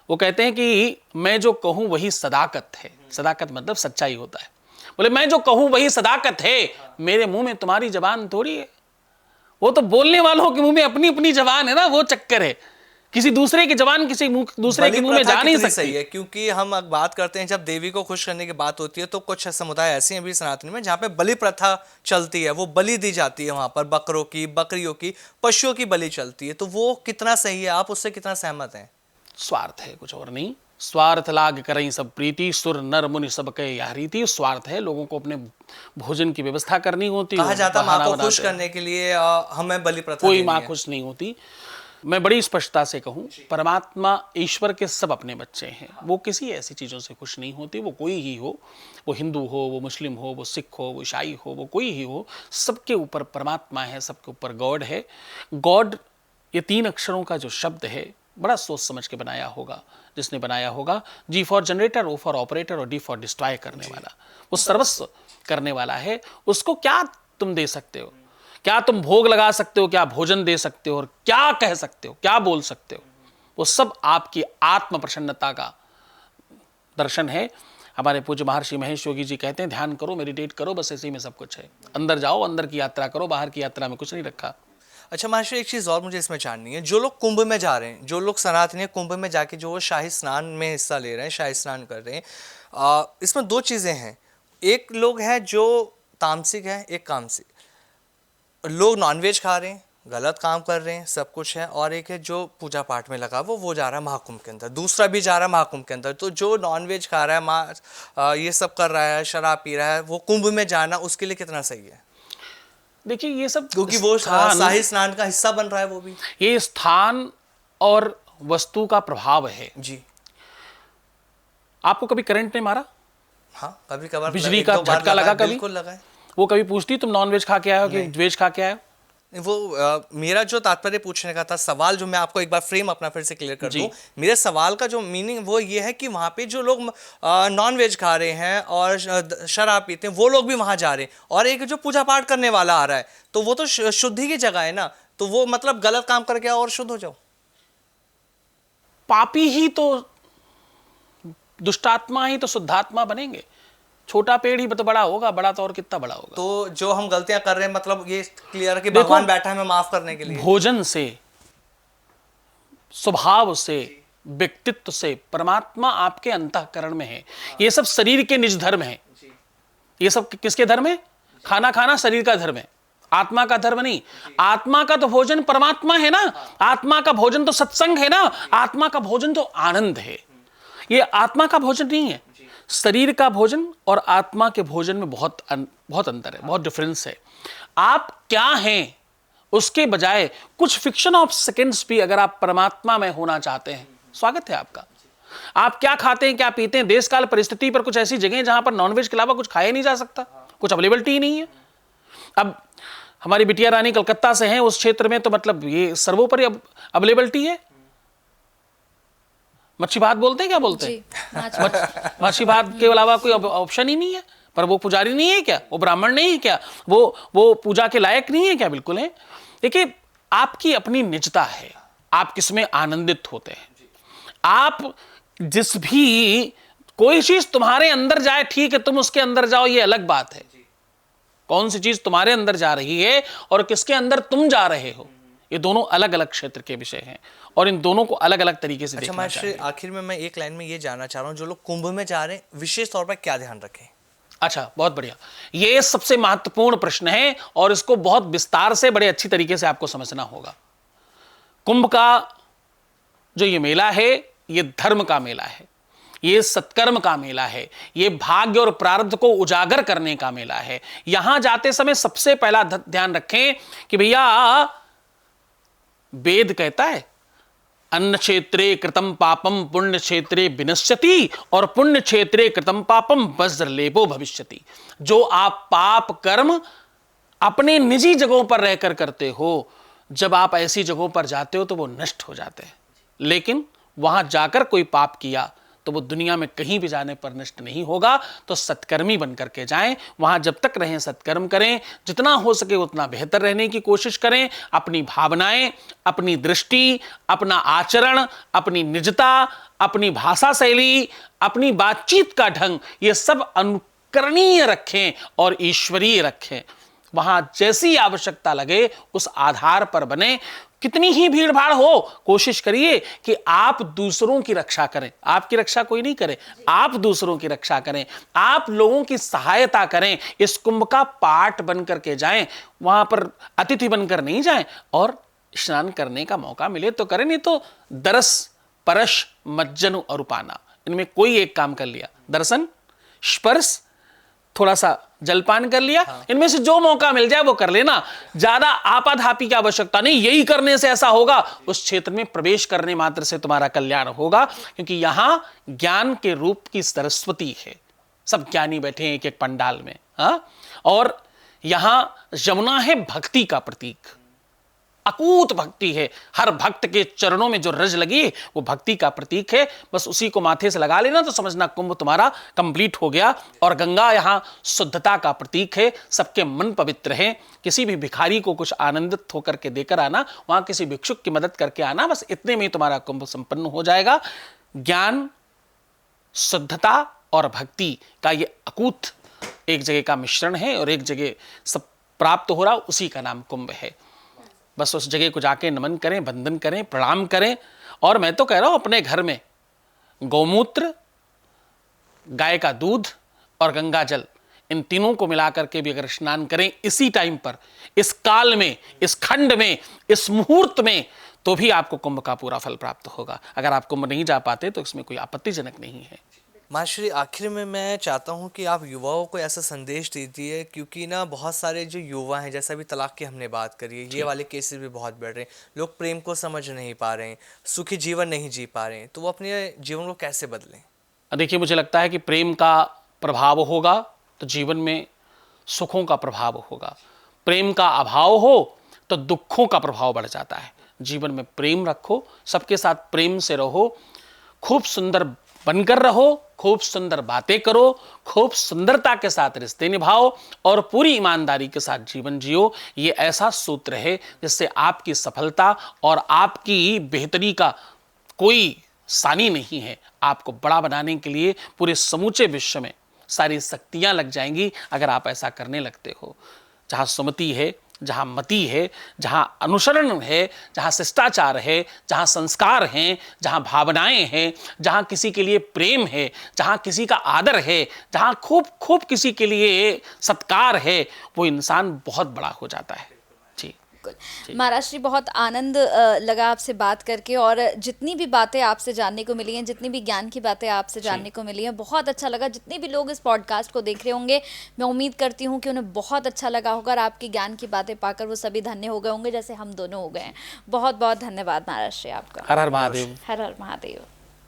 वो कहते हैं कि मैं जो कहूँ वही सदाकत है। सदाकत मतलब सच्चाई होता है। बोले मैं जो कहूँ वही सदाकत है, मेरे मुंह में तुम्हारी जबान थोड़ी है। वो तो बोलने वालों के मुंह में अपनी अपनी जबान है ना, वो चक्कर है। किसी दूसरे की जबान किसी दूसरे के मुंह में जा नहीं सकती। सही है, क्योंकि हम बात करते हैं जब देवी को खुश करने की बात होती है तो कुछ समुदाय ऐसे हैं भी सनातन में जहाँ पे बलि प्रथा चलती है, वो बलि दी जाती है, वहां पर बकरों की, बकरियों की, पशुओं की बलि चलती है। तो वो कितना सही है, आप उससे कितना सहमत हैं? स्वार्थ है, कुछ और नहीं। स्वार्थ लाग करई सब प्रीति, सुर नर मुनि सब कहे यह रीति। स्वार्थ है, लोगों को अपने भोजन की व्यवस्था करनी होती है। कहा जाता माँ को खुश करने के लिए हमें बलि प्रथा कोई माँ खुश नहीं होती। मैं बड़ी स्पष्टता से कहूँ, परमात्मा ईश्वर के सब अपने बच्चे हैं। वो किसी ऐसी चीज़ों से खुश नहीं होती। वो कोई ही हो, वो हिंदू हो, वो मुस्लिम हो, वो सिख हो, वो ईसाई हो, वो कोई ही हो, सबके ऊपर परमात्मा है, सबके ऊपर गॉड है। गॉड, ये 3 अक्षरों का जो शब्द है, बड़ा सोच समझ के बनाया होगा जिसने बनाया होगा। G for generator, O for operator और डी फॉर डिस्ट्रॉय करने वाला, वो सर्वस्व करने वाला है। उसको क्या तुम दे सकते हो? क्या तुम भोग लगा सकते हो? क्या भोजन दे सकते हो? और क्या कह सकते हो? क्या बोल सकते हो? वो सब आपकी आत्म प्रसन्नता का दर्शन है। हमारे पूज्य महर्षि महेश योगी जी कहते हैं, ध्यान करो, मेडिटेट करो, बस इसी में सब कुछ है। अंदर जाओ, अंदर की यात्रा करो, बाहर की यात्रा में कुछ नहीं रखा। अच्छा महर्षि, एक चीज़ और मुझे इसमें जाननी है। जो लोग कुंभ में जा रहे हैं, जो लोग सनातनी कुंभ में जाके जो वो शाही स्नान में हिस्सा ले रहे हैं, शाही स्नान कर रहे हैं, इसमें 2 चीज़ें हैं। एक लोग हैं जो तामसिक है, एक कामसिक। लोग नॉनवेज खा रहे हैं, गलत काम कर रहे हैं, सब कुछ है। और एक है जो पूजा पाठ में लगा, वो जा रहा है महाकुंभ के अंदर, दूसरा भी जा रहा है महाकुंभ के अंदर। तो जो नॉनवेज खा रहा है, ये सब कर रहा है, शराब पी रहा है, वो कुंभ में जाना उसके लिए कितना सही है? देखिए ये सब, क्योंकि वो शाही स्नान का हिस्सा बन रहा है, वो भी। ये स्थान और वस्तु का प्रभाव है जी। आपको कभी करंट नहीं मारा? हाँ, कभी कभार बिजली का झटका लगा? कभी बिल्कुल लगा है। वो कभी पूछती तुम नॉनवेज खा के आए हो कि वेज खा के आए हो? वो मेरा जो तात्पर्य पूछने का था, सवाल जो मैं आपको एक बार फ्रेम अपना फिर से क्लियर कर दूं, मेरे सवाल का जो मीनिंग वो ये है कि वहाँ पे जो लोग नॉन वेज खा रहे हैं और शराब पीते हैं, वो लोग भी वहाँ जा रहे हैं। और एक जो पूजा पाठ करने वाला आ रहा है, तो वो तो शुद्धि की जगह है ना, तो वो मतलब गलत काम करके और शुद्ध हो जाओ। पापी ही तो, दुष्टात्मा ही तो शुद्धात्मा बनेंगे। छोटा पेड़ ही तो बड़ा होगा, बड़ा तो और कितना बड़ा होगा। तो जो हम गलतियां कर रहे हैं, मतलब ये क्लियर है कि भगवान बैठा है हमें माफ करने के लिए। भोजन से, स्वभाव से, व्यक्तित्व से परमात्मा आपके अंतःकरण में है। ये सब शरीर के निज धर्म है। ये सब किसके धर्म है? खाना खाना शरीर का धर्म है, आत्मा का धर्म नहीं। आत्मा का तो भोजन परमात्मा है ना, आत्मा का भोजन तो सत्संग है ना, आत्मा का भोजन तो आनंद है। ये आत्मा का भोजन नहीं है। शरीर का भोजन और आत्मा के भोजन में बहुत अंतर है, बहुत डिफरेंस है। आप क्या हैं उसके बजाय कुछ फ्रिक्शन ऑफ सेकंड्स भी अगर आप परमात्मा में होना चाहते हैं, स्वागत है आपका। आप क्या खाते हैं, क्या पीते हैं, देश काल परिस्थिति पर कुछ ऐसी जगह जहां पर नॉनवेज के अलावा कुछ खाया नहीं जा सकता, कुछ अवेलेबिलिटी ही नहीं है। अब हमारी बिटिया रानी कलकत्ता से हैं, उस क्षेत्र में तो मतलब ये सर्वोपरि अवेलेबिलिटी है। मच्छी भात बोलते हैं, क्या बोलते हैं? मच्छी भात के अलावा कोई ऑप्शन ही नहीं है। पर वो पुजारी नहीं है क्या? वो ब्राह्मण नहीं है क्या? वो पूजा के लायक नहीं है क्या? बिल्कुल है। देखिए, आपकी अपनी निजता है, आप किसमें आनंदित होते हैं। आप जिस भी कोई चीज तुम्हारे अंदर जाए, ठीक है, तुम उसके अंदर जाओ, ये अलग बात है। कौन सी चीज तुम्हारे अंदर जा रही है और किसके अंदर तुम जा रहे हो, ये दोनों अलग अलग क्षेत्र के विषय हैं और इन दोनों को अलग अलग तरीके से देखना चाहिए। आखिर में मैं एक लाइन में ये जानना चाह रहा हूँ, जो लोग कुंभ में जा रहे हैं विशेष तौर पर क्या ध्यान रखें? अच्छा, बहुत बढ़िया। ये सबसे महत्वपूर्ण प्रश्न है और इसको बहुत विस्तार से बड़े अच्छी तरीके से आपको समझना होगा। कुंभ का जो ये मेला है, ये धर्म का मेला है, ये सत्कर्म का मेला है, ये भाग्य और प्रारब्ध को उजागर करने का मेला है। यहां जाते समय सबसे पहला ध्यान रखें कि भैया, वेद कहता है अन्न क्षेत्रे कृतम पापम पुण्य क्षेत्रे विनश्यति और पुण्य क्षेत्रे कृतम पापम वज्रलेपो भविष्यति। जो आप पाप कर्म अपने निजी जगहों पर रहकर करते हो, जब आप ऐसी जगहों पर जाते हो तो वो नष्ट हो जाते हैं। लेकिन वहां जाकर कोई पाप किया तो वो दुनिया में कहीं भी जाने पर नष्ट नहीं होगा। तो सत्कर्मी बन करके जाएं, वहां जब तक रहें सत्कर्म करें, जितना हो सके उतना बेहतर रहने की कोशिश करें। अपनी भावनाएं, अपनी दृष्टि, अपना आचरण, अपनी निजता, अपनी भाषा शैली, अपनी बातचीत का ढंग, ये सब अनुकरणीय रखें और ईश्वरीय रखें। वहां जैसी आवश्यकता लगे उस आधार पर बने। कितनी ही भीड़ भाड़ हो, कोशिश करिए कि आप दूसरों की रक्षा करें। आपकी रक्षा कोई नहीं करे, आप दूसरों की रक्षा करें, आप लोगों की सहायता करें। इस कुंभ का पार्ट बन करके जाएं, वहां पर अतिथि बनकर नहीं जाएं। और स्नान करने का मौका मिले तो करें, नहीं तो दरस, परश, मज्जन और उपाना, इनमें कोई एक काम कर लिया। दर्शन, स्पर्श, थोड़ा सा जलपान कर लिया, इनमें से जो मौका मिल जाए वो कर लेना। ज्यादा आपाधापी की आवश्यकता नहीं, यही करने से ऐसा होगा, उस क्षेत्र में प्रवेश करने मात्र से तुम्हारा कल्याण होगा। क्योंकि यहां ज्ञान के रूप की सरस्वती है, सब ज्ञानी बैठे हैं एक एक पंडाल में। और यहां यमुना है भक्ति का प्रतीक, अकूत भक्ति है। हर भक्त के चरणों में जो रज लगी है वो भक्ति का प्रतीक है। बस उसी को माथे से लगा लेना तो समझना कुंभ तुम्हारा कंप्लीट हो गया। और गंगा यहां शुद्धता का प्रतीक है, सबके मन पवित्र हैं। किसी भी भिखारी को कुछ आनंदित होकर के देकर आना, वहां किसी भिक्षुक की मदद करके आना, बस इतने में ही तुम्हारा कुंभ संपन्न हो जाएगा। ज्ञान, शुद्धता और भक्ति का ये अकूत एक जगह का मिश्रण है और एक जगह सब प्राप्त हो रहा, उसी का नाम कुंभ है। बस उस जगह को जाके नमन करें, वंदन करें, प्रणाम करें। और मैं तो कह रहा हूं, अपने घर में गौमूत्र, गाय का दूध और गंगा जल, इन तीनों को मिलाकर के भी अगर स्नान करें इसी टाइम पर, इस काल में, इस खंड में, इस मुहूर्त में, तो भी आपको कुंभ का पूरा फल प्राप्त होगा। अगर आप कुंभ नहीं जा पाते तो इसमें कोई आपत्तिजनक नहीं है। माश्री, आखिर में मैं चाहता हूं कि आप युवाओं को ऐसा संदेश दीजिए, क्योंकि ना बहुत सारे जो युवा हैं, जैसा भी तलाक की हमने बात करी है, ये वाले केसेस भी बहुत बढ़ रहे हैं। लोग प्रेम को समझ नहीं पा रहे हैं, सुखी जीवन नहीं जी पा रहे हैं, तो वो अपने जीवन को कैसे बदलें? देखिए, मुझे लगता है कि प्रेम का प्रभाव होगा तो जीवन में सुखों का प्रभाव होगा। प्रेम का अभाव हो तो दुखों का प्रभाव बढ़ जाता है। जीवन में प्रेम रखो, सबके साथ प्रेम से रहो, खूब सुंदर बनकर रहो, खूब सुंदर बातें करो, खूब सुंदरता के साथ रिश्ते निभाओ और पूरी ईमानदारी के साथ जीवन जियो। ये ऐसा सूत्र है जिससे आपकी सफलता और आपकी बेहतरी का कोई सानी नहीं है। आपको बड़ा बनाने के लिए पूरे समूचे विश्व में सारी शक्तियां लग जाएंगी अगर आप ऐसा करने लगते हो। जहां सुमति है, जहां मति है, जहां अनुसरण है, जहां शिष्टाचार है, जहां संस्कार हैं, जहां भावनाएं हैं, जहां किसी के लिए प्रेम है, जहां किसी का आदर है, जहां खूब खूब किसी के लिए सत्कार है, वो इंसान बहुत बड़ा हो जाता है। जी महाराज जी, बहुत आनंद लगा आपसे बात करके, और जितनी भी बातें आपसे जानने को मिली हैं, जितनी भी ज्ञान की बातें आपसे जानने को मिली हैं, बहुत अच्छा लगा। जितने भी लोग इस पॉडकास्ट को देख रहे होंगे, मैं उम्मीद करती हूँ कि उन्हें बहुत अच्छा लगा होगा और आपकी ज्ञान की बातें पाकर वो सभी धन्य हो गए होंगे, जैसे हम दोनों हो गए हैं। बहुत बहुत धन्यवाद महाराज जी आपका। हर हर महादेव। हर हर महादेव।